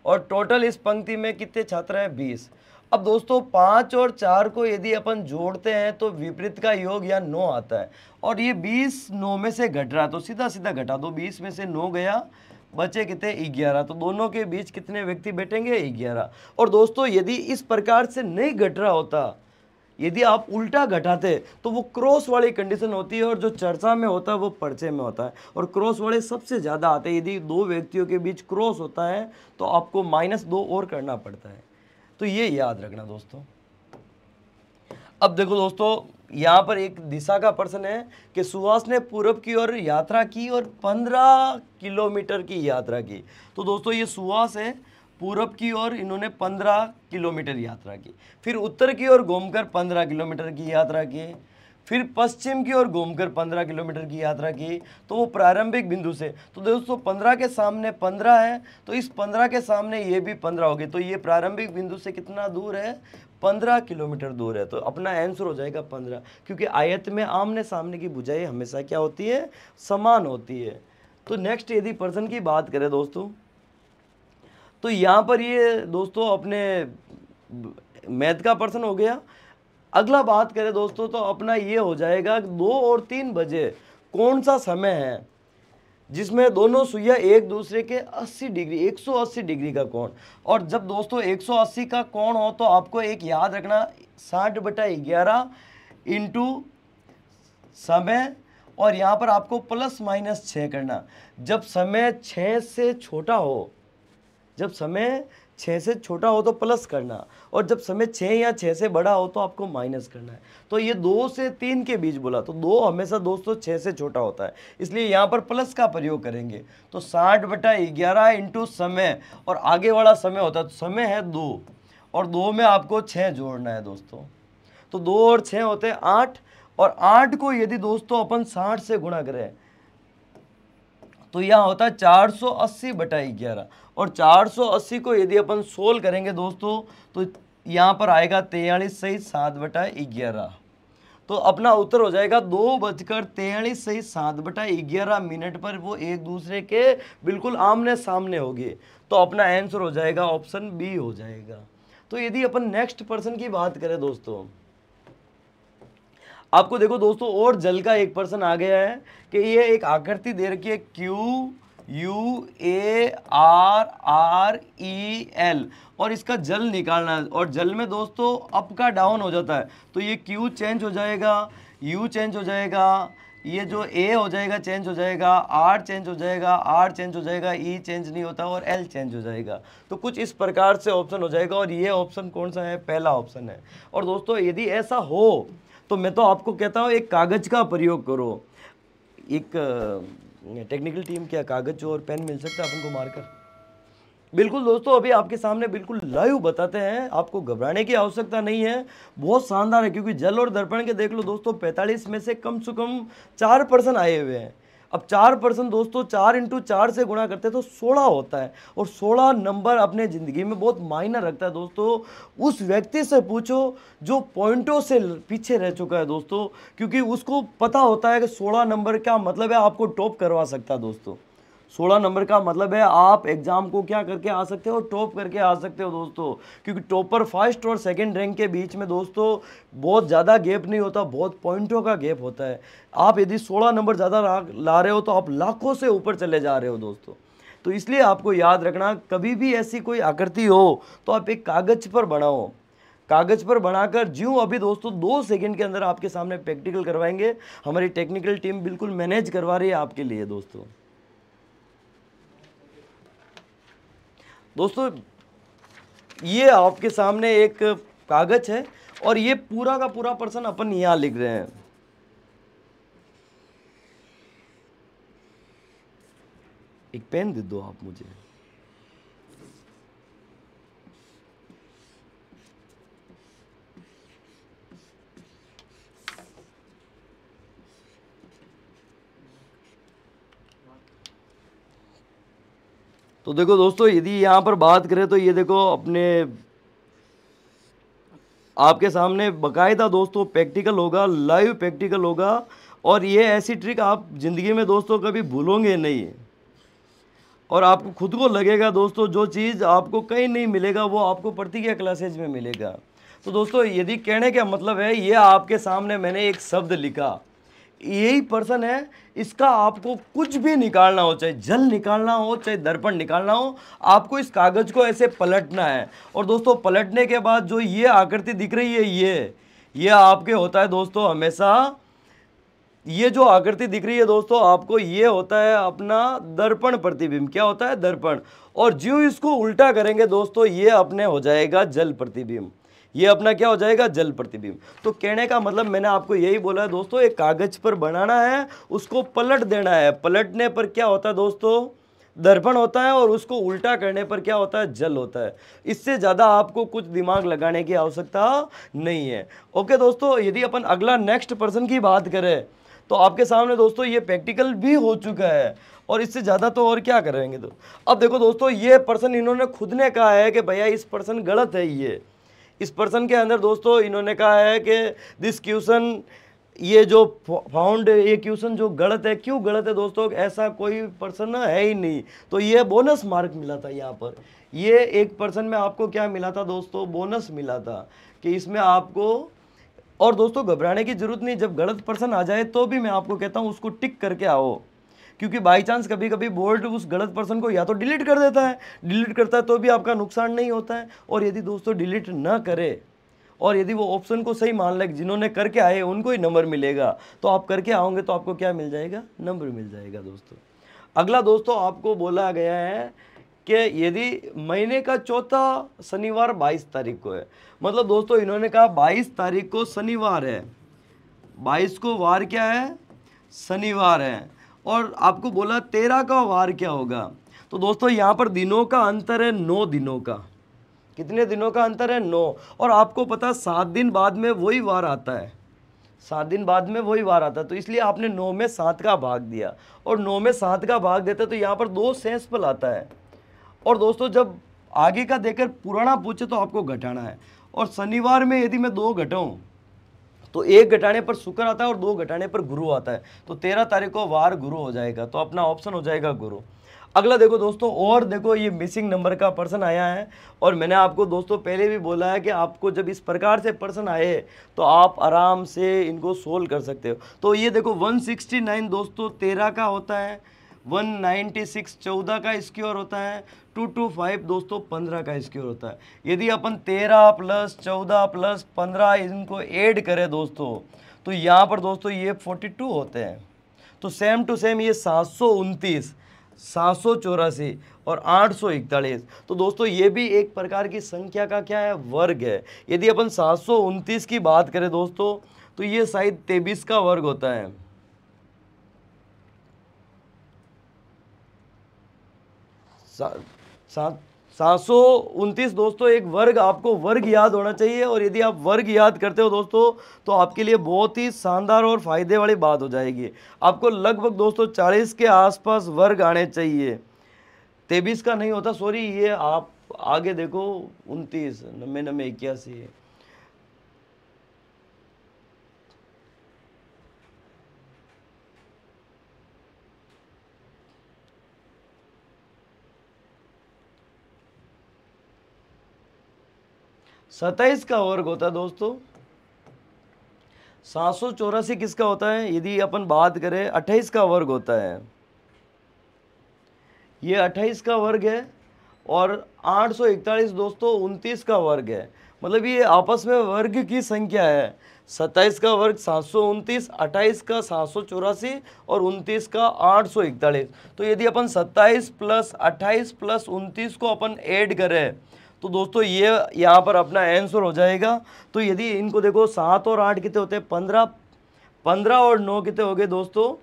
और टोटल इस पंक्ति में कितने छात्र हैं, 20। अब दोस्तों 5 और 4 को यदि अपन जोड़ते हैं तो विपरीत का योग या 9 आता है, और ये 20 9 में से घट रहा है, तो सीधा सीधा घटा दो, 20 में से 9 गया, बचे कितने, 11। तो दोनों के बीच कितने व्यक्ति बैठेंगे, 11। और दोस्तों यदि इस प्रकार से नहीं घट रहा होता, यदि आप उल्टा घटाते तो वो क्रॉस वाली कंडीशन होती है, और जो चर्चा में होता है वो पर्चे में होता है, और क्रॉस वाले सबसे ज़्यादा आते हैं। यदि दो व्यक्तियों के बीच क्रॉस होता है तो आपको -2 और करना पड़ता है। तो ये याद रखना दोस्तों। अब देखो दोस्तों, यहाँ पर एक दिशा का प्रश्न है कि सुहास ने पूरब की ओर यात्रा की और 15 किलोमीटर की यात्रा की। तो दोस्तों ये सुहास है, पूरब की ओर इन्होंने 15 किलोमीटर यात्रा की, फिर उत्तर की ओर घूमकर 15 किलोमीटर की यात्रा की, फिर पश्चिम की ओर घूमकर 15 किलोमीटर की यात्रा की। तो वो प्रारंभिक बिंदु से, तो दोस्तों 15 के सामने 15 है, तो इस 15 के सामने ये भी 15 होगी, तो ये प्रारंभिक बिंदु से कितना दूर है, 15 किलोमीटर दूर है। तो अपना आंसर हो जाएगा 15, क्योंकि आयत में आमने सामने की भुजाएं हमेशा क्या होती है, समान होती है। तो नेक्स्ट यदि प्रश्न की बात करें दोस्तों, तो यहाँ पर ये दोस्तों अपने मैथ का प्रश्न हो गया। अगला बात करें दोस्तों, तो अपना ये हो जाएगा 2 और 3 बजे कौन सा समय है जिसमें दोनों सुइयां एक दूसरे के 80 डिग्री 180 डिग्री का कोण। और जब दोस्तों 180 का कोण हो तो आपको एक याद रखना, 60/11 इंटू समय, और यहाँ पर आपको +-6 करना। जब समय 6 से छोटा हो, जब समय 6 से छोटा हो तो प्लस करना, और जब समय 6 या 6 से बड़ा हो तो आपको माइनस करना है। तो ये 2 से 3 के बीच बोला, तो 2 हमेशा दोस्तों 6 से छोटा होता है, इसलिए यहाँ पर प्लस का प्रयोग करेंगे। तो 60/11 इंटू समय, और आगे वाला समय होता है, तो समय है 2, और 2 में आपको 6 जोड़ना है दोस्तों। तो 2 और 6 होते हैं 8, और 8 को यदि दोस्तों अपन 60 से गुणा करें तो यहाँ होता है 480/11, और 480 को यदि अपन सोल्व करेंगे दोस्तों तो यहाँ पर आएगा 43 सही 7/11। तो अपना उत्तर हो जाएगा 2:43 सही 7/11 मिनट पर वो एक दूसरे के बिल्कुल आमने सामने होगी। तो अपना आंसर हो जाएगा ऑप्शन बी हो जाएगा। तो यदि अपन नेक्स्ट पर्सन की बात करें दोस्तों, आपको देखो दोस्तों और जल का एक पर्सन आ गया है कि ये एक आकृति दे रखी है QUARREL, और इसका जल निकालना है, और जल में दोस्तों अप का डाउन हो जाता है, तो ये Q चेंज हो जाएगा, U चेंज हो जाएगा, ये जो A हो जाएगा चेंज हो जाएगा, R चेंज हो जाएगा, R चेंज हो जाएगा, E चेंज नहीं होता, और L चेंज हो जाएगा। तो कुछ इस प्रकार से ऑप्शन हो जाएगा, और ये ऑप्शन कौन सा है, पहला ऑप्शन है। और दोस्तों यदि ऐसा हो तो मैं तो आपको कहता हूँ एक कागज़ का प्रयोग करो, एक टेक्निकल टीम क्या कागज़ और पेन मिल सकता है अपन को मारकर। बिल्कुल दोस्तों, अभी आपके सामने बिल्कुल लाइव बताते हैं, आपको घबराने की आवश्यकता नहीं है, बहुत शानदार है। क्योंकि जल और दर्पण के देख लो दोस्तों, 45 में से कम 4 पर्सन आए हुए हैं। अब 4% दोस्तों 4 × 4 से गुणा करते हैं तो 16 होता है, और 16 नंबर अपने ज़िंदगी में बहुत मायने रखता है दोस्तों। उस व्यक्ति से पूछो जो पॉइंटों से पीछे रह चुका है दोस्तों, क्योंकि उसको पता होता है कि 16 नंबर क्या मतलब है, आपको टॉप करवा सकता है दोस्तों। 16 नंबर का मतलब है आप एग्जाम को क्या करके आ सकते हो, टॉप करके आ सकते हो दोस्तों। क्योंकि टॉपर फर्स्ट और सेकंड रैंक के बीच में दोस्तों बहुत ज़्यादा गैप नहीं होता, बहुत पॉइंटों का गैप होता है। आप यदि 16 नंबर ज़्यादा ला रहे हो तो आप लाखों से ऊपर चले जा रहे हो दोस्तों। तो इसलिए आपको याद रखना, कभी भी ऐसी कोई आकृति हो तो आप एक कागज़ पर बनाओ, कागज़ पर बनाकर ज्यों अभी दोस्तों 2 सेकंड के अंदर आपके सामने प्रैक्टिकल करवाएंगे। हमारी टेक्निकल टीम बिल्कुल मैनेज करवा रही है आपके लिए दोस्तों। दोस्तों ये आपके सामने एक कागज है और ये पूरा का पूरा प्रश्न अपन यहां लिख रहे हैं। एक पेन दे दो आप मुझे। तो देखो दोस्तों, यदि यहाँ पर बात करें तो ये देखो अपने आपके सामने बकायदा दोस्तों प्रैक्टिकल होगा, लाइव प्रैक्टिकल होगा। और ये ऐसी ट्रिक आप ज़िंदगी में दोस्तों कभी भूलोगे नहीं, और आपको खुद को लगेगा दोस्तों जो चीज़ आपको कहीं नहीं मिलेगा वो आपको प्रतिज्ञा क्लासेज में मिलेगा। तो दोस्तों यदि कहने का मतलब है, ये आपके सामने मैंने एक शब्द लिखा, यही पर्सन है, इसका आपको कुछ भी निकालना हो, चाहे जल निकालना हो, चाहे दर्पण निकालना हो, आपको इस कागज को ऐसे पलटना है। और दोस्तों पलटने के बाद जो ये आकृति दिख रही है, ये आपके होता है दोस्तों हमेशा, ये जो आकृति दिख रही है दोस्तों आपको, ये होता है अपना दर्पण प्रतिबिंब। क्या होता है? दर्पण। और ज्यों इसको उल्टा करेंगे दोस्तों, ये अपने हो जाएगा जल प्रतिबिंब। ये अपना क्या हो जाएगा? जल प्रतिबिंब। तो कहने का मतलब मैंने आपको यही बोला है दोस्तों, एक कागज पर बनाना है, उसको पलट देना है। पलटने पर क्या होता है दोस्तों? दर्पण होता है, और उसको उल्टा करने पर क्या होता है? जल होता है। इससे ज़्यादा आपको कुछ दिमाग लगाने की आवश्यकता नहीं है। ओके दोस्तों, यदि अपन अगला नेक्स्ट पर्सन की बात करें तो आपके सामने दोस्तों ये प्रैक्टिकल भी हो चुका है, और इससे ज़्यादा तो और क्या करेंगे। तो अब देखो दोस्तों, ये पर्सन इन्होंने खुद ने कहा है कि भैया इस पर्सन गलत है। ये इस पर्सन के अंदर दोस्तों इन्होंने कहा है कि दिस क्वेश्चन, ये जो फाउंड, ये क्वेश्चन जो गलत है। क्यों गलत है दोस्तों? ऐसा कोई पर्सन है ही नहीं। तो ये बोनस मार्क मिला था यहाँ पर, ये एक पर्सन में आपको क्या मिला था दोस्तों? बोनस मिला था कि इसमें आपको। और दोस्तों घबराने की जरूरत नहीं, जब गलत पर्सन आ जाए तो भी मैं आपको कहता हूँ उसको टिक करके आओ, क्योंकि बाई चांस कभी कभी बोर्ड उस गलत पर्सन को या तो डिलीट कर देता है, डिलीट करता है तो भी आपका नुकसान नहीं होता है। और यदि दोस्तों डिलीट ना करे, और यदि वो ऑप्शन को सही मान ले, जिन्होंने करके आए उनको ही नंबर मिलेगा, तो आप करके आओगे तो आपको क्या मिल जाएगा? नंबर मिल जाएगा दोस्तों। अगला दोस्तों आपको बोला गया है कि यदि महीने का चौथा शनिवार 22 तारीख को है, मतलब दोस्तों इन्होंने कहा 22 तारीख को शनिवार है, 22 को वार क्या है? शनिवार है। और आपको बोला 13 का वार क्या होगा। तो दोस्तों यहाँ पर दिनों का अंतर है 9 दिनों का। कितने दिनों का अंतर है? 9। और आपको पता 7 दिन बाद में वही वार आता है, 7 दिन बाद में वही वार आता है। तो इसलिए आपने 9 में 7 का भाग दिया, और 9 में 7 का भाग देते तो यहाँ पर 2 सेंसफल आता है। और दोस्तों जब आगे का देकर पुराना पूछे तो आपको घटाना है, और शनिवार में यदि मैं 2 घटाऊं तो 1 घटाने पर शुक्र आता है और 2 घटाने पर गुरु आता है। तो 13 तारीख को वार गुरु हो जाएगा, तो अपना ऑप्शन हो जाएगा गुरु। अगला देखो दोस्तों, और देखो ये मिसिंग नंबर का पर्सन आया है, और मैंने आपको दोस्तों पहले भी बोला है कि आपको जब इस प्रकार से पर्सन आए तो आप आराम से इनको सोल्व कर सकते हो। तो ये देखो 169 दोस्तों 13 का होता है, 196 14 का स्क्वायर होता है, 225 दोस्तों 15 का स्क्वायर होता है। यदि अपन 13 + 14 + 15 इनको ऐड करें दोस्तों, तो यहाँ पर दोस्तों ये 42 होते हैं। तो सेम टू सेम ये 729, 784 और 841। तो दोस्तों ये भी एक प्रकार की संख्या का क्या है? वर्ग है। यदि अपन 729 की बात करें दोस्तों, तो ये शायद 23 का वर्ग होता है। 7 729 दोस्तों एक वर्ग, आपको वर्ग याद होना चाहिए, और यदि आप वर्ग याद करते हो दोस्तों तो आपके लिए बहुत ही शानदार और फायदे वाली बात हो जाएगी। आपको लगभग दोस्तों 40 के आसपास वर्ग आने चाहिए। 23 का नहीं होता, सॉरी, ये आप आगे देखो 29, 90 90 81। सत्ताईस का वर्ग होता है दोस्तों। 784 किसका होता है? यदि अपन बात करें 28 का वर्ग होता है, ये 28 का वर्ग है, और 841 दोस्तों 29 का वर्ग है। मतलब ये आपस में वर्ग की संख्या है। 27 का वर्ग 729, 28 का 784 और 29 का 841। तो यदि अपन 27 प्लस 28 प्लस 29 को अपन ऐड करें तो दोस्तों ये यहाँ पर अपना आंसर हो जाएगा। तो यदि इनको देखो 7 और 8 कितने होते हैं? 15, 15 और 9 कितने हो गए दोस्तों?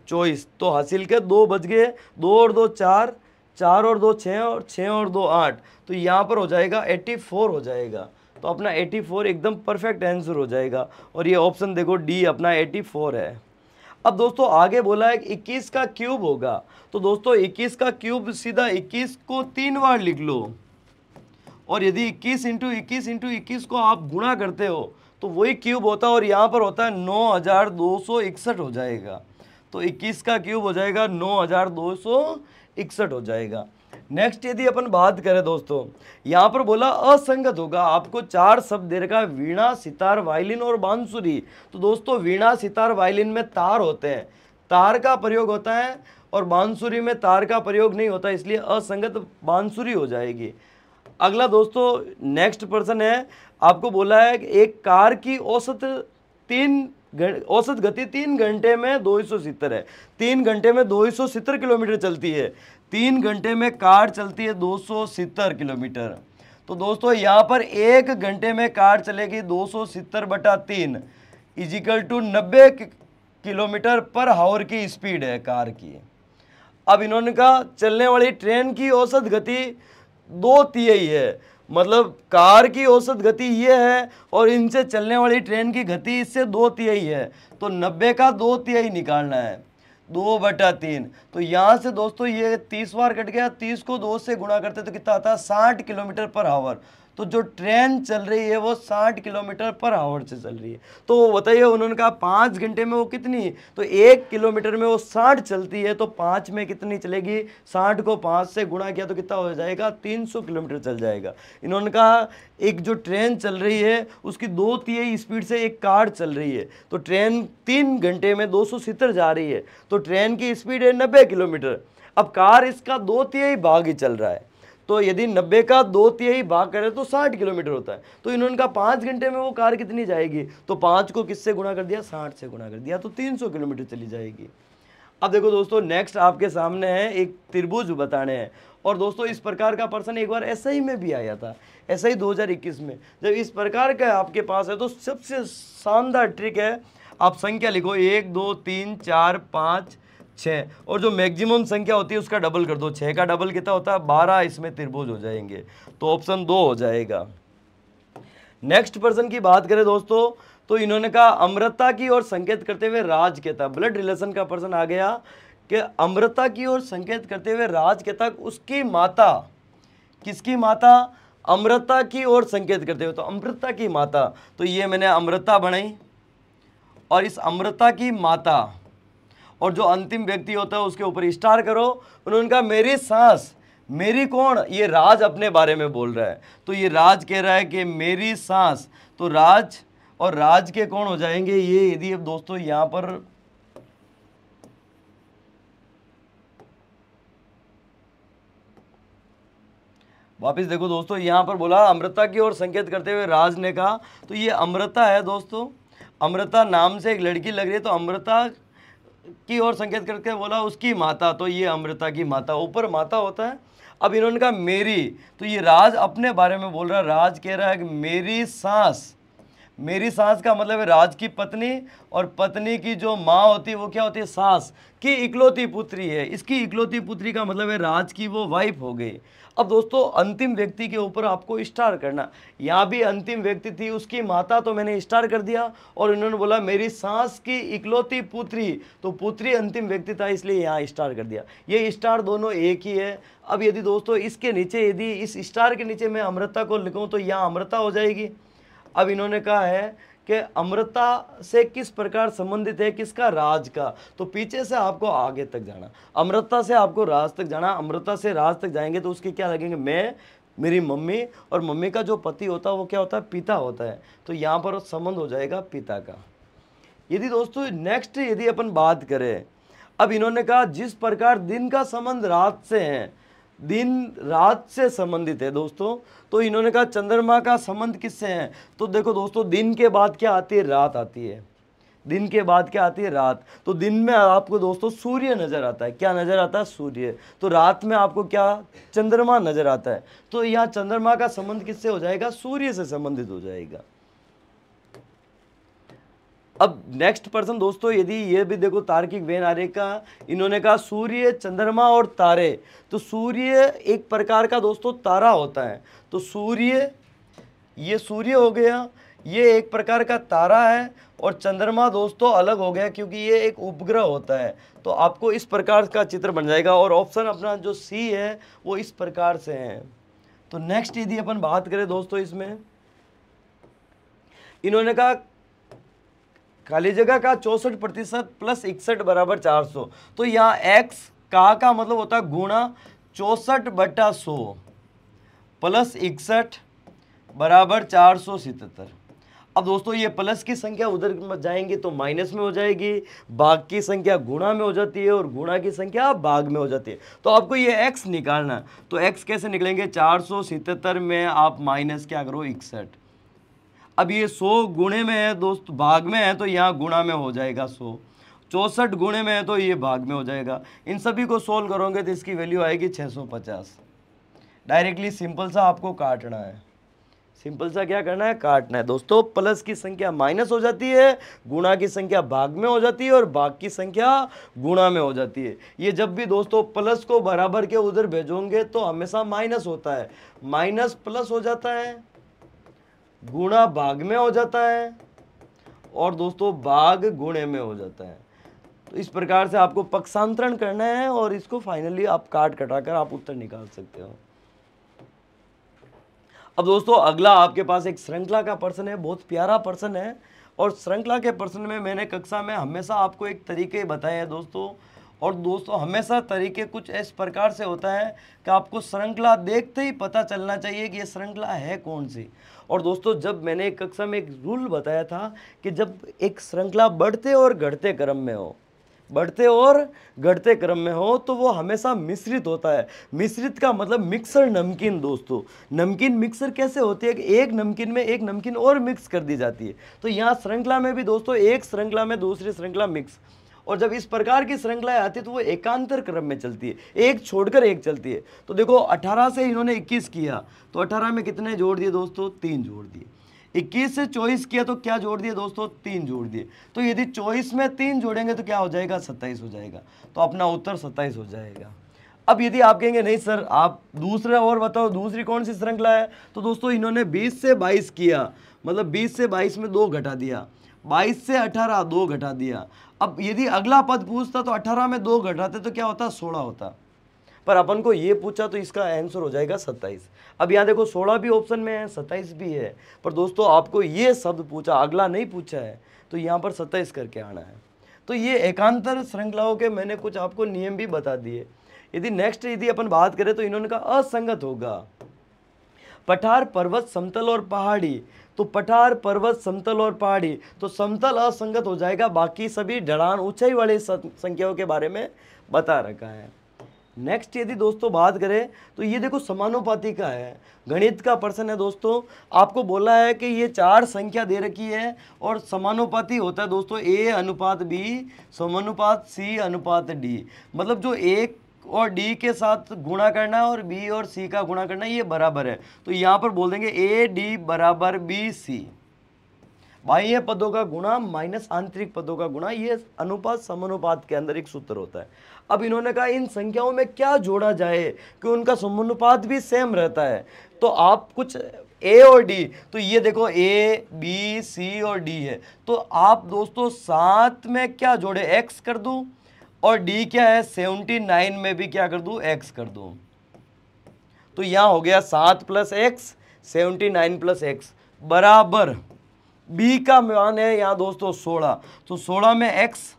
24। तो हासिल के 2 बच गए, 2 और 2 4, 4 और 2 6, और 6 और 2 8। तो यहाँ पर हो जाएगा 84 हो जाएगा। तो अपना 84 एकदम परफेक्ट आंसर हो जाएगा, और ये ऑप्शन देखो डी अपना 84 है। अब दोस्तों आगे बोला है 21 का क्यूब होगा। तो दोस्तों 21 का क्यूब सीधा 21 को 3 बार लिख लो, और यदि 21 इंटू 21 इंटू 21 को आप गुणा करते हो तो वही क्यूब होता है, और यहाँ पर होता है 9261 हो जाएगा। तो 21 का क्यूब हो जाएगा 9261 हो जाएगा। नेक्स्ट यदि अपन बात करें दोस्तों, यहाँ पर बोला असंगत होगा, आपको 4 शब्द दे रखा है, वीणा, सितार, वायलिन और बांसुरी। तो दोस्तों वीणा, सितार, वायलिन में तार होते हैं, तार का प्रयोग होता है, और बांसुरी में तार का प्रयोग नहीं होता, इसलिए असंगत बांसुरी हो जाएगी। अगला दोस्तों नेक्स्ट पर्सन है, आपको बोला है कि एक कार की औसत गति 3 घंटे में 270 है। 3 घंटे में 270 किलोमीटर चलती है। 3 घंटे में कार चलती है 270 किलोमीटर। तो दोस्तों यहाँ पर 1 घंटे में कार चलेगी 270/3 equal to 90 kilometre per hour की स्पीड है कार की। अब इन्होंने कहा चलने वाली ट्रेन की औसत गति 2/3 है, मतलब कार की औसत गति ये है और इनसे चलने वाली ट्रेन की गति इससे 2/3 है। तो 90 का 2/3 निकालना है, 2/3। तो यहाँ से दोस्तों ये 30 बार कट गया, 30 को 2 से गुणा करते तो कितना आता है? 60 किलोमीटर पर आवर। तो जो ट्रेन चल रही है वो 60 किलोमीटर पर आवर से चल रही है। तो बताइए उन्होंने कहा 5 घंटे में वो कितनी, तो 1 किलोमीटर में वो 60 चलती है, तो 5 में कितनी चलेगी? 60 को 5 से गुणा किया तो कितना हो जाएगा? 300 किलोमीटर चल जाएगा। इन्होंने कहा एक जो ट्रेन चल रही है उसकी 2/3 स्पीड से एक कार चल रही है, तो ट्रेन 3 घंटे में 270 जा रही है, तो ट्रेन की स्पीड है 90 किलोमीटर। अब कार इसका 2/3 भाग ही चल रहा है, तो यदि 90 का 2/3 भाग करें तो 60 किलोमीटर होता है। तो इन्होंने कहा 5 घंटे में वो कार कितनी जाएगी, तो 5 को किससे गुणा कर दिया? 60 से गुणा कर दिया, तो 300 किलोमीटर चली जाएगी। अब देखो दोस्तों नेक्स्ट आपके सामने है एक त्रिभुज बताने हैं, और दोस्तों इस प्रकार का प्रश्न एक बार एसआई में भी आया था, एसआई 2021 में। जब इस प्रकार का आपके पास है तो सबसे शानदार ट्रिक है, आप संख्या लिखो 1 2 3 4 5 6, और जो मैक्सिमम संख्या होती है उसका डबल कर दो। 6 का डबल कितना होता है? 12, इसमें त्रिभुज हो जाएंगे, तो ऑप्शन 2 हो जाएगा। नेक्स्ट पर्सन की बात करें दोस्तों, तो इन्होंने कहा अमृता की ओर संकेत करते हुए राज कहता, ब्लड रिलेशन का पर्सन आ गया कि अमृता की ओर संकेत करते हुए राज कहता उसकी माता, किसकी माता? अमृता की ओर संकेत करते हुए, तो अमृता की माता, तो ये मैंने अमृता बनाई, और इस अमृता की माता और जो अंतिम व्यक्ति होता है उसके ऊपर स्टार करो। उन्होंने कहा मेरी सांस, मेरी कौन? ये राज अपने बारे में बोल रहा है, तो ये राज कह रहा है कि मेरी सांस, तो राज और राज के कौन हो जाएंगे ये? यदि अब दोस्तों यहां पर वापिस देखो दोस्तों, यहां पर बोला अमृता की ओर संकेत करते हुए राज ने कहा, तो ये अमृता है दोस्तों, अमृता नाम से एक लड़की लग रही है, तो अमृता की ओर संकेत करके बोला उसकी माता, तो ये अमृता की माता, ऊपर माता होता है। अब इन्होंने कहा मेरी, तो ये राज अपने बारे में बोल रहा है, राज कह रहा है कि मेरी सांस, मेरी सास का मतलब है राज की पत्नी, और पत्नी की जो माँ होती है वो क्या होती है, सास की इकलौती पुत्री है। इसकी इकलौती पुत्री का मतलब है राज की वो वाइफ हो गई। अब दोस्तों अंतिम व्यक्ति के ऊपर आपको स्टार करना, यहाँ भी अंतिम व्यक्ति थी उसकी माता, तो मैंने स्टार कर दिया, और इन्होंने बोला मेरी सास की इकलौती पुत्री, तो पुत्री अंतिम व्यक्ति था इसलिए यहाँ स्टार कर दिया। ये स्टार दोनों एक ही है। अब यदि दोस्तों इसके नीचे, यदि इस स्टार के नीचे मैं अमृता को लिखूं तो यहाँ अमृता हो जाएगी। अब इन्होंने कहा है कि अमृता से किस प्रकार संबंधित है, किसका, राज का, तो पीछे से आपको आगे तक जाना, अमृता से आपको राज तक जाना। अमृता से राज तक जाएंगे तो उसके क्या लगेंगे, मैं, मेरी मम्मी, और मम्मी का जो पति होता है वो क्या होता है, पिता होता है, तो यहाँ पर संबंध हो जाएगा पिता का। यदि दोस्तों नेक्स्ट यदि अपन बात करें, अब इन्होंने कहा जिस प्रकार दिन का संबंध रात से है, दिन रात से संबंधित है दोस्तों, तो इन्होंने कहा चंद्रमा का संबंध किससे है, तो देखो दोस्तों दिन के बाद क्या आती है, रात आती है। दिन के बाद क्या आती है, रात। तो दिन में आपको दोस्तों सूर्य नजर आता है, क्या नजर आता है, सूर्य। तो रात में आपको क्या, चंद्रमा नजर आता है। तो यहाँ चंद्रमा का संबंध किससे हो जाएगा, सूर्य से संबंधित हो जाएगा। अब नेक्स्ट पर्सन दोस्तों, यदि ये भी देखो तार्किक वेन आरेख का, इन्होंने कहा सूर्य, चंद्रमा और तारे, तो सूर्य एक प्रकार का दोस्तों तारा होता है, तो सूर्य, ये सूर्य हो गया, ये एक प्रकार का तारा है, और चंद्रमा दोस्तों अलग हो गया क्योंकि ये एक उपग्रह होता है। तो आपको इस प्रकार का चित्र बन जाएगा, और ऑप्शन अपना जो सी है वो इस प्रकार से है। तो नेक्स्ट यदि अपन बात करें दोस्तों, इसमें इन्होंने कहा खाली जगह का 64% प्लस 61 बराबर 400, तो यहाँ x का मतलब होता है गुणा 64/100 प्लस 61 बराबर 477। अब दोस्तों ये प्लस की संख्या उधर जाएंगी तो माइनस में हो जाएगी, भाग की संख्या गुणा में हो जाती है, और गुणा की संख्या भाग में हो जाती है। तो आपको ये x निकालना है, तो x कैसे निकलेंगे, 477 में आप माइनस क्या करो, 61। अब ये 100 गुणे में है दोस्त, भाग में है, तो यहाँ गुणा में हो जाएगा 100। 64 गुणे में है तो ये भाग में हो जाएगा। इन सभी को सोल्व करोगे तो इसकी वैल्यू आएगी 650। डायरेक्टली सिंपल सा आपको काटना है, सिंपल सा क्या करना है, काटना है दोस्तों। प्लस की संख्या माइनस हो जाती है, गुणा की संख्या भाग में हो जाती है, और भाग की संख्या गुणा में हो जाती है। ये जब भी दोस्तों प्लस को बराबर के उधर भेजोगे तो हमेशा माइनस होता है, माइनस प्लस हो जाता है, गुणा भाग में हो जाता है, और दोस्तों भाग गुणे में हो जाता है। तो इस प्रकार से आपको पक्षांतरण करना है, और इसको फाइनली आप काट कटाकर आप उत्तर निकाल सकते हो। अब दोस्तों अगला आपके पास एक श्रृंखला का प्रश्न है, बहुत प्यारा प्रश्न है, और श्रृंखला के प्रश्न में मैंने कक्षा में हमेशा आपको एक तरीके बताए हैं दोस्तों। और दोस्तों हमेशा तरीके कुछ इस प्रकार से होता है कि आपको श्रृंखला देखते ही पता चलना चाहिए कि ये श्रृंखला है कौन सी। और दोस्तों जब मैंने एक कक्षा में एक रूल बताया था कि जब एक श्रृंखला बढ़ते और घटते क्रम में हो, बढ़ते और घटते क्रम में हो, तो वो हमेशा मिश्रित होता है। मिश्रित का मतलब मिक्सर नमकीन दोस्तों। नमकीन मिक्सर कैसे होती है कि एक नमकीन में एक नमकीन और मिक्स कर दी जाती है। तो यहाँ श्रृंखला में भी दोस्तों एक श्रृंखला में दूसरी श्रृंखला मिक्स, और जब इस प्रकार की श्रृंखलाएं आती है तो वो एकांतर क्रम में चलती है, एक छोड़कर एक चलती है। तो देखो 18 से इन्होंने 21 किया, तो 18 में कितने जोड़ दिए दोस्तों, 3 जोड़ दिए। 21 से 24 किया तो क्या जोड़ दिए दोस्तों, 3 जोड़ दिए। तो यदि 24 में 3 जोड़ेंगे तो क्या हो जाएगा, 27 हो जाएगा। तो अपना उत्तर 27 हो जाएगा। अब यदि आप कहेंगे नहीं सर आप दूसरा और बताओ, दूसरी कौन सी श्रृंखला है, तो दोस्तों इन्होंने 20 से 22 किया, मतलब 20 से 22 में 2 घटा दिया, 22 से 18 2 घटा दिया। अब यदि अगला पद पूछता तो 18 में 2 घटाते तो क्या होता, 16 होता, पर अपन को ये पूछा तो इसका आंसर हो जाएगा 27। अब यहाँ देखो 16 भी ऑप्शन में है, 27 भी है, पर दोस्तों आपको ये शब्द पूछा, अगला नहीं पूछा है, तो यहाँ पर 27 करके आना है। तो ये एकांतर श्रृंखलाओं के मैंने कुछ आपको नियम भी बता दिए। यदि नेक्स्ट यदि अपन बात करें तो इन्होंने कहा असंगत होगा, पठार, पर्वत, समतल और पहाड़ी। तो पठार, पर्वत, समतल और पहाड़ी, तो समतल असंगत हो जाएगा, बाकी सभी ढलान ऊंचाई वाले संख्याओं के बारे में बता रखा है। नेक्स्ट यदि दोस्तों बात करें तो ये देखो समानुपाती का है, गणित का प्रश्न है दोस्तों। आपको बोला है कि ये 4 संख्या दे रखी है और समानुपाती होता है दोस्तों A अनुपात B समानुपात C अनुपात D, मतलब जो एक और D के साथ गुणा करना और B और C का गुणा करना ये बराबर है। तो यहाँ पर बोल देंगे AD बराबर BC। बाह्य पदों का गुणा माइनस आंतरिक पदों का गुणा, ये अनुपात समानुपात के अंदर एक सूत्र होता है। अब इन्होंने कहा इन संख्याओं में क्या जोड़ा जाए कि उनका समानुपात भी सेम रहता है। तो आप कुछ ए और डी, तो ये देखो ए बी सी और डी है, तो आप दोस्तों 7 में क्या जोड़े, एक्स कर दूं, और डी क्या है 79 में भी क्या कर दूं, एक्स कर दूं। तो यहां हो गया 7 प्लस एक्स 79 प्लस एक्स बराबर बी का मान है यहां दोस्तों 16, तो 16 में एक्स,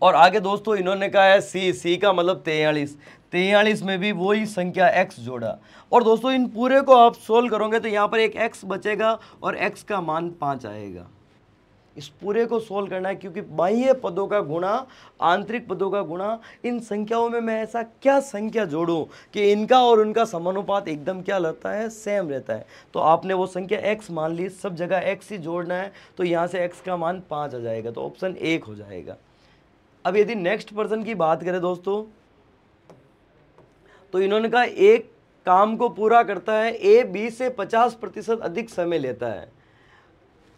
और आगे दोस्तों इन्होंने कहा है सी का मतलब 43 में भी वही संख्या x जोड़ा। और दोस्तों इन पूरे को आप सोल्व करोगे तो यहाँ पर एक x बचेगा और x का मान 5 आएगा। इस पूरे को सोल्व करना है क्योंकि बाह्य पदों का गुणा आंतरिक पदों का गुणा, इन संख्याओं में मैं ऐसा क्या संख्या जोड़ूं कि इनका और उनका समानुपात एकदम क्या रहता है, सेम रहता है। तो आपने वो संख्या x मान ली, सब जगह x ही जोड़ना है, तो यहाँ से x का मान 5 आ जाएगा, तो ऑप्शन 1 हो जाएगा। अब यदि नेक्स्ट पर्सन की बात करें दोस्तों, तो इन्होंने कहा एक काम को पूरा करता है ए बी से 50% अधिक समय लेता है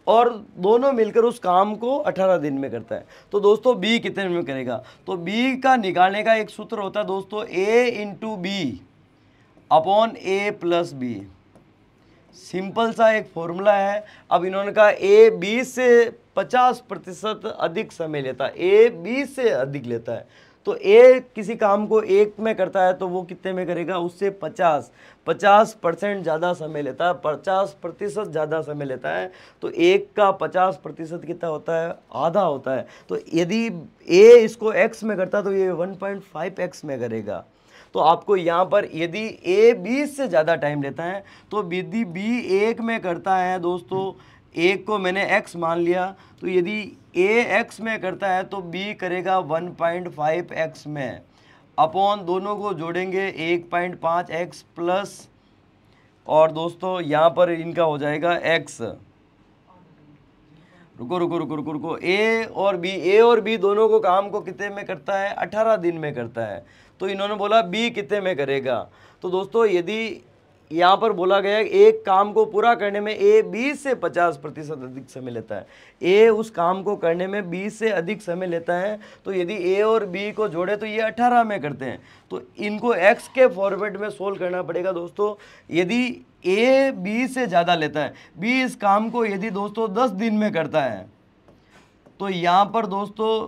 और दोनों मिलकर उस काम को 18 दिन में करता है। तो दोस्तों बी कितने दिन में करेगा, तो बी का निकालने का एक सूत्र होता है दोस्तों ए इंटू बी अपॉन ए प्लस बी। सिंपल सा एक फॉर्मूला है। अब इन्होंने कहा ए बी से 50% अधिक समय लेता है, ए बी से अधिक लेता है, तो ए किसी काम को 1 में करता है तो वो कितने में करेगा, उससे 50% ज़्यादा समय लेता है, 50% ज़्यादा समय लेता है, तो 1 का 50% कितना होता है, आधा होता है। तो यदि ए इसको x में करता है तो ये 1.5x में करेगा। तो आपको यहाँ पर यदि ए 20 से ज़्यादा टाइम लेता है तो यदि बी 1 में करता है दोस्तों, 1 को मैंने x मान लिया, तो यदि a x में करता है तो b करेगा 1.5x में, अपॉन दोनों को जोड़ेंगे 1.5x प्लस, और दोस्तों यहाँ पर इनका हो जाएगा x। रुको ए और बी दोनों को काम को कितने में करता है, 18 दिन में करता है। तो इन्होंने बोला बी कितने में करेगा, तो दोस्तों यदि यहाँ पर बोला गया है एक काम को पूरा करने में ए 20 से 50% अधिक समय लेता है, ए उस काम को करने में 20 से अधिक समय लेता है, तो यदि ए और बी को जोड़े तो ये 18 में करते हैं, तो इनको x के फॉर्मेट में सोल्व करना पड़ेगा दोस्तों। यदि ए बी से ज़्यादा लेता है, बी इस काम को यदि दोस्तों 10 दिन में करता है, तो यहाँ पर दोस्तों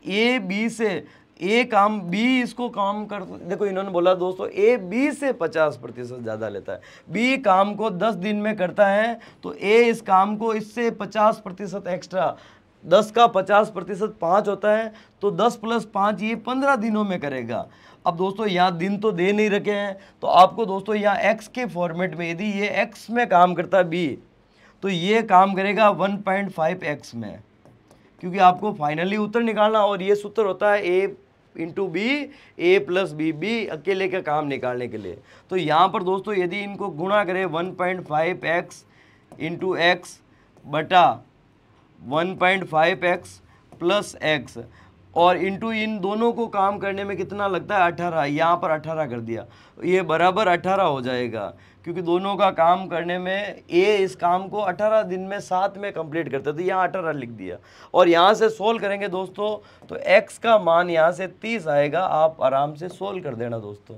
ए बी से ए काम बी इसको काम कर, देखो इन्होंने बोला दोस्तों ए बी से 50% ज़्यादा लेता है, बी काम को 10 दिन में करता है, तो ए इस काम को इससे 50% एक्स्ट्रा, 10 का 50% 5 होता है, तो 10 + 5 ये 15 दिनों में करेगा। अब दोस्तों यहाँ दिन तो दे नहीं रखे हैं, तो आपको दोस्तों यहाँ x के फॉर्मेट में यदि ये x में काम करता है बी, तो ये काम करेगा 1.5x में, क्योंकि आपको फाइनली उत्तर निकालना, और ये सूत्र होता है a into B A plus B अकेले का काम निकालने के लिए। तो यहाँ पर दोस्तों यदि इनको गुणा करें 1.5x इंटू एक्स बटा 1.5x प्लस एक्स, और इंटू इन दोनों को काम करने में कितना लगता है 18, यहाँ पर 18 कर दिया, ये बराबर 18 हो जाएगा, क्योंकि दोनों का काम करने में ए इस काम को 18 दिन में 7 में कंप्लीट करता है, तो यहाँ 18 लिख दिया। और यहाँ से सोल्व करेंगे दोस्तों तो x का मान यहाँ से 30 आएगा, आप आराम से सोल्व कर देना दोस्तों,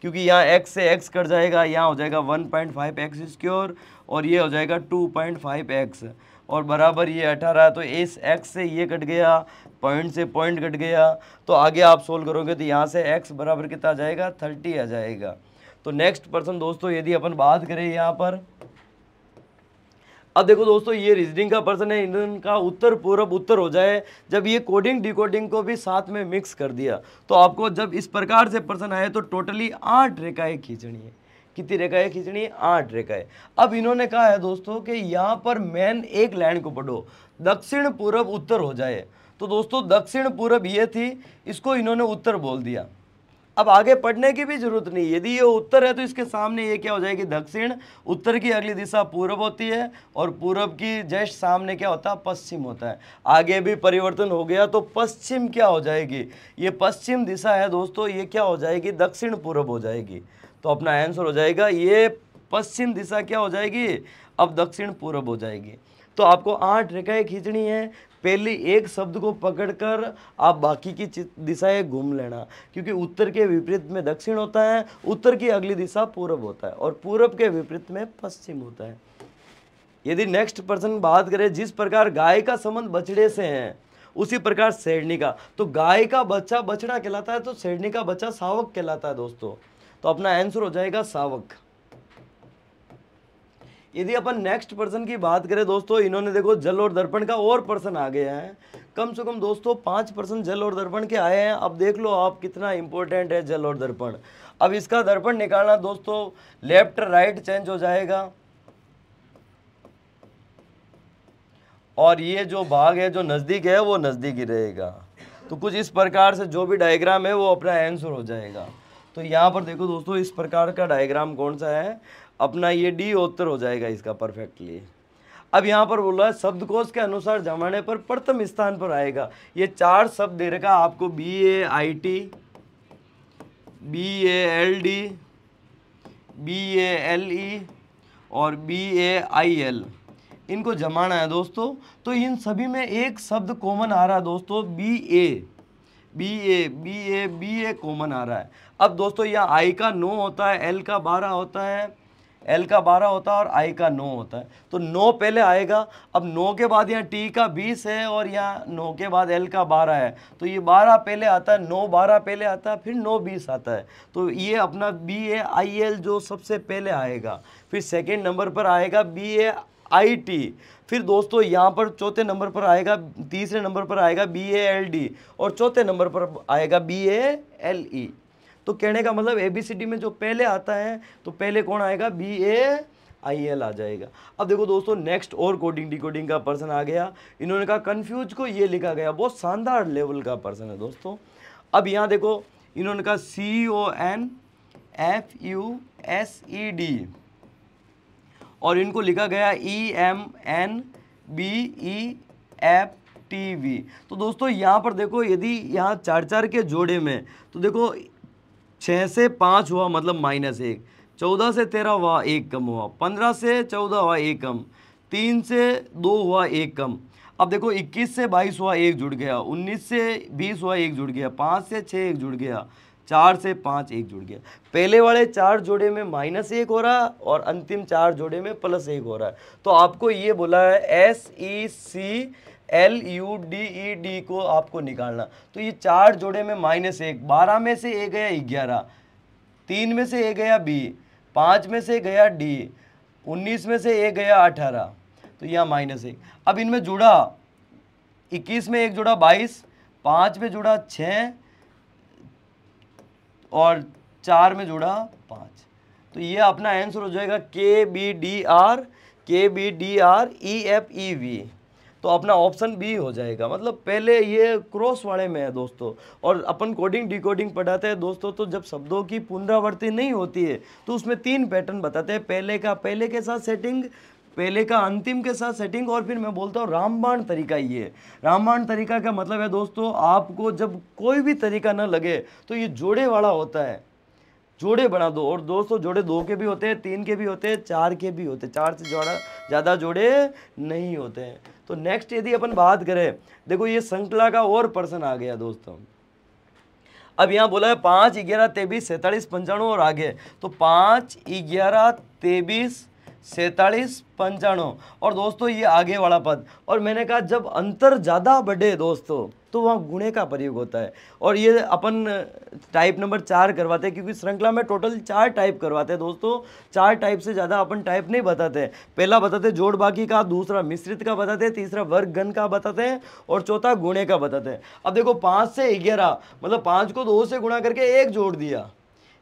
क्योंकि यहाँ x से x कट जाएगा, यहाँ हो जाएगा 1.5x स्क्वायर और ये हो जाएगा 2.5x और बराबर ये 18, तो इस x से ये कट गया, पॉइंट से पॉइंट कट गया, तो आगे आप सोल्व करोगे तो यहाँ से x बराबर कितना आ जाएगा 30 आ जाएगा। तो नेक्स्ट पर्सन दोस्तों यदि अपन बात करें यहाँ पर, अब देखो दोस्तों ये रीजनिंग का पर्सन है, इनका उत्तर पूर्व उत्तर हो जाए, जब ये कोडिंग डिकोडिंग को भी साथ में मिक्स कर दिया, तो आपको जब इस प्रकार से पर्सन आए तो टोटली 8 रेखाएं खींचनी है। कितनी रेखाएं खींचनी है, 8 रेखाएं। अब इन्होंने कहा है दोस्तों कि यहाँ पर मेन एक लाइन को पढ़ो, दक्षिण पूर्व उत्तर हो जाए, तो दोस्तों दक्षिण पूर्व ये थी, इसको इन्होंने उत्तर बोल दिया। अब आगे पढ़ने की भी जरूरत नहीं, यदि ये उत्तर है तो इसके सामने ये क्या हो जाएगी दक्षिण, उत्तर की अगली दिशा पूर्व होती है और पूर्व की जस्ट सामने क्या होता है पश्चिम होता है। आगे भी परिवर्तन हो गया तो पश्चिम क्या हो जाएगी, ये पश्चिम दिशा है दोस्तों, ये क्या हो जाएगी दक्षिण पूर्व हो जाएगी। तो अपना आंसर हो जाएगा ये पश्चिम दिशा क्या हो जाएगी, अब दक्षिण पूर्व हो जाएगी। तो आपको 8 रेखाएं खींचनी है। पहली एक शब्द को पकड़कर आप बाकी की दिशाएं घूम लेना, क्योंकि उत्तर के विपरीत में दक्षिण होता है, उत्तर की अगली दिशा पूर्व होता है और पूर्व के विपरीत में पश्चिम होता है। यदि नेक्स्ट पर्सन बात करें, जिस प्रकार गाय का संबंध बछड़े से है उसी प्रकार शेरनी का, तो गाय का बच्चा बछड़ा कहलाता है, तो शेरनी का बच्चा शावक कहलाता है दोस्तों। तो अपना आंसर हो जाएगा शावक। यदि अपन नेक्स्ट पर्सन की बात करें दोस्तों, इन्होंने देखो जल और दर्पण का और पर्सन आ गया है। कम से कम दोस्तों 5 पर्सन जल और दर्पण के आए हैं। अब देख लो आप कितना इंपॉर्टेंट है जल और दर्पण। अब इसका दर्पण निकालना दोस्तों, लेफ्ट राइट चेंज हो जाएगा और ये जो भाग है जो नज़दीक है वो नज़दीक ही रहेगा। तो कुछ इस प्रकार से जो भी डायग्राम है वो अपना आंसर हो जाएगा। तो यहाँ पर देखो दोस्तों, इस प्रकार का डायग्राम कौन सा है, अपना ये डी उत्तर हो जाएगा इसका परफेक्टली। अब यहाँ पर बोला है शब्दकोश के अनुसार जमाने पर प्रथम स्थान पर आएगा। ये 4 शब्द दे रखा आपको, BAIT, BALD, BALE और BAIL, इनको जमाना है दोस्तों। तो इन सभी में एक शब्द कॉमन आ रहा है दोस्तों, BA कॉमन आ रहा है। अब दोस्तों यहाँ I का 9 होता है, L का 12 होता है, L का 12 होता है और I का 9 होता है। तो 9 पहले आएगा। अब 9 के बाद यहाँ T का 20 है और यहाँ 9 के बाद L का 12 है, तो ये 12 पहले आता है, 9 12 पहले आता है, फिर 9 20 आता है। तो ये अपना BAIL जो सबसे पहले आएगा। फिर सेकेंड नंबर पर आएगा BAIT। फिर दोस्तों यहाँ पर चौथे नंबर पर आएगा, तीसरे नंबर पर आएगा BALD और चौथे नंबर पर आएगा BALE। तो कहने का मतलब ABCD में जो पहले आता है तो पहले कौन आएगा, BAIL आ जाएगा। अब देखो दोस्तों नेक्स्ट और कोडिंग डिकोडिंग का पर्सन आ गया। इन्होंने कहा कंफ्यूज को ये लिखा गया, बहुत शानदार लेवल का पर्सन है दोस्तों। अब यहाँ देखो इन्होंने कहा CONFUSED और इनको लिखा गया EMNBEFTV। तो दोस्तों यहाँ पर देखो, यदि यहाँ 4 के जोड़े में, तो देखो 6 से 5 हुआ मतलब -1, 14 से 13 हुआ 1 कम हुआ, 15 से 14 हुआ 1 कम, 3 से 2 हुआ 1 कम। अब देखो 21 से 22 हुआ 1 जुड़ गया, 19 से 20 हुआ 1 जुड़ गया, 5 से 6 1 जुड़ गया, 4 से 5 1 जुड़ गया। पहले वाले 4 जोड़े में -1 हो रहा है और अंतिम 4 जोड़े में +1 हो रहा है। तो आपको ये बोला है SECLUDED को आपको निकालना। तो ये 4 जोड़े में -1, 12 में से A गया 11, 3 में से A गया B, 5 में से गया D, 19 में से A गया 18, तो यहाँ -1। अब इनमें जुड़ा 21 में 1 जुड़ा 22, 5 में जुड़ा 6 और 4 में जुड़ा 5। तो ये अपना आंसर हो जाएगा KBDREFEV। तो अपना ऑप्शन बी हो जाएगा। मतलब पहले ये क्रॉस वाले में है दोस्तों। और अपन कोडिंग डिकोडिंग पढ़ाते हैं दोस्तों, तो जब शब्दों की पुनरावृत्ति नहीं होती है तो उसमें 3 पैटर्न बताते हैं। पहले का पहले के साथ सेटिंग, पहले का अंतिम के साथ सेटिंग, और फिर मैं बोलता हूँ रामबाण तरीका। ये रामबाण तरीका का मतलब है दोस्तों, आपको जब कोई भी तरीका ना लगे तो ये जोड़े वाला होता है, जोड़े बना दो। और दोस्तों जोड़े 2 के भी होते हैं, 3 के भी होते हैं, 4 के भी होते हैं, 4 से ज़्यादा जोड़े नहीं होते हैं। तो नेक्स्ट यदि अपन बात करें, देखो ये श्रृंखला का और पर्सन आ गया दोस्तों। अब यहाँ बोला है 5, 11, 23, 47, 95 और आगे। तो 5, 11, 23, 47, 95 और दोस्तों ये आगे वाला पद। और मैंने कहा जब अंतर ज़्यादा बढ़े दोस्तों तो वहाँ गुणे का प्रयोग होता है। और ये अपन टाइप नंबर 4 करवाते हैं, क्योंकि श्रृंखला में टोटल 4 टाइप करवाते हैं दोस्तों। 4 टाइप से ज़्यादा अपन टाइप नहीं बताते। पहला बताते जोड़ बाकी का, दूसरा मिश्रित का बताते हैं, तीसरा वर्ग गण का बताते हैं और चौथा गुणे का बताते हैं। अब देखो 5 से 11 मतलब 5 को 2 से गुणा करके 1 जोड़ दिया,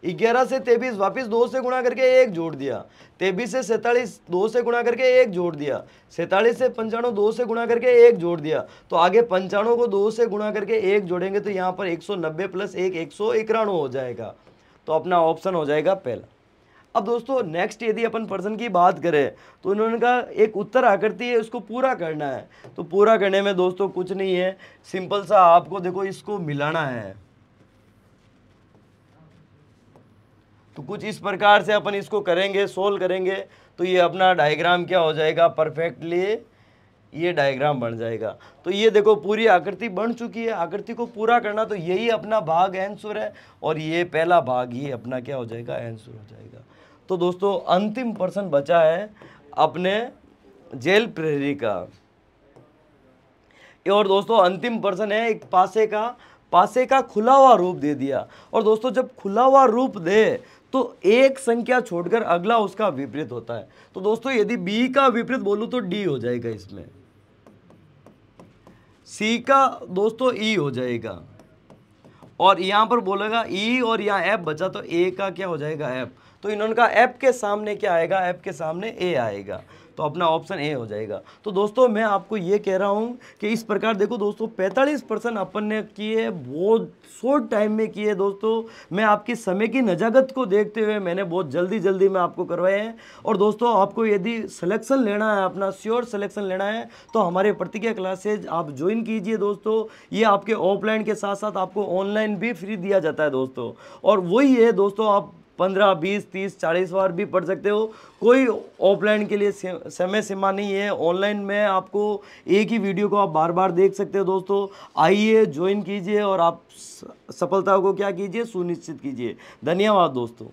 11 से 23 वापस 2 से गुणा करके 1 जोड़ दिया, 23 से 47 2 से गुणा करके 1 जोड़ दिया, 47 से 95 2 से गुणा करके 1 जोड़ दिया। तो आगे 95 को 2 से गुणा करके 1 जोड़ेंगे तो यहाँ पर 190 + 1 191 हो जाएगा। तो अपना ऑप्शन हो जाएगा पहला। अब दोस्तों नेक्स्ट यदि अपन पर्सन की बात करें तो उन्होंने कहा एक उत्तर आकृति है, उसको पूरा करना है। तो पूरा करने में दोस्तों कुछ नहीं है, सिंपल सा आपको देखो इसको मिलाना है। तो कुछ इस प्रकार से अपन इसको करेंगे, सोल्व करेंगे, तो ये अपना डायग्राम क्या हो जाएगा, परफेक्टली ये डायग्राम बन जाएगा। तो ये देखो पूरी आकृति बन चुकी है। आकृति को पूरा करना तो यही अपना भाग आंसर है, और ये पहला भाग ही अपना क्या हो जाएगा, आंसर हो जाएगा। तो दोस्तों अंतिम प्रश्न बचा है अपने जेल प्रहरी का। और दोस्तों अंतिम प्रश्न है एक पासे का खुला हुआ रूप दे दिया। और दोस्तों जब खुला हुआ रूप दे तो एक संख्या छोड़कर अगला उसका विपरीत होता है। तो दोस्तों यदि बी का विपरीत बोलूं तो डी हो जाएगा, इसमें सी का दोस्तों ई हो जाएगा, और यहां पर बोलेगा ई और यहाँ एफ बचा तो ए का क्या हो जाएगा, एफ। तो इन्होंने का एफ के सामने क्या आएगा, एफ के सामने ए आएगा, तो अपना ऑप्शन ए हो जाएगा। तो दोस्तों मैं आपको ये कह रहा हूँ कि इस प्रकार देखो दोस्तों 45% अपन ने किए, बहुत शॉर्ट टाइम में किए दोस्तों। मैं आपकी समय की नजाकत को देखते हुए मैंने बहुत जल्दी में आपको करवाए हैं। और दोस्तों आपको यदि सिलेक्शन लेना है, अपना श्योर सिलेक्शन लेना है, तो हमारे प्रतिज्ञा क्लासेज आप ज्वाइन कीजिए दोस्तों। ये आपके ऑफलाइन के साथ साथ आपको ऑनलाइन भी फ्री दिया जाता है दोस्तों। और वही है दोस्तों, आप 15, 20, 30, 40 बार भी पढ़ सकते हो, कोई ऑफलाइन के लिए समय सीमा नहीं है। ऑनलाइन में आपको एक ही वीडियो को आप बार बार देख सकते हो दोस्तों। आइए ज्वाइन कीजिए और आप सफलता को क्या कीजिए, सुनिश्चित कीजिए। धन्यवाद दोस्तों।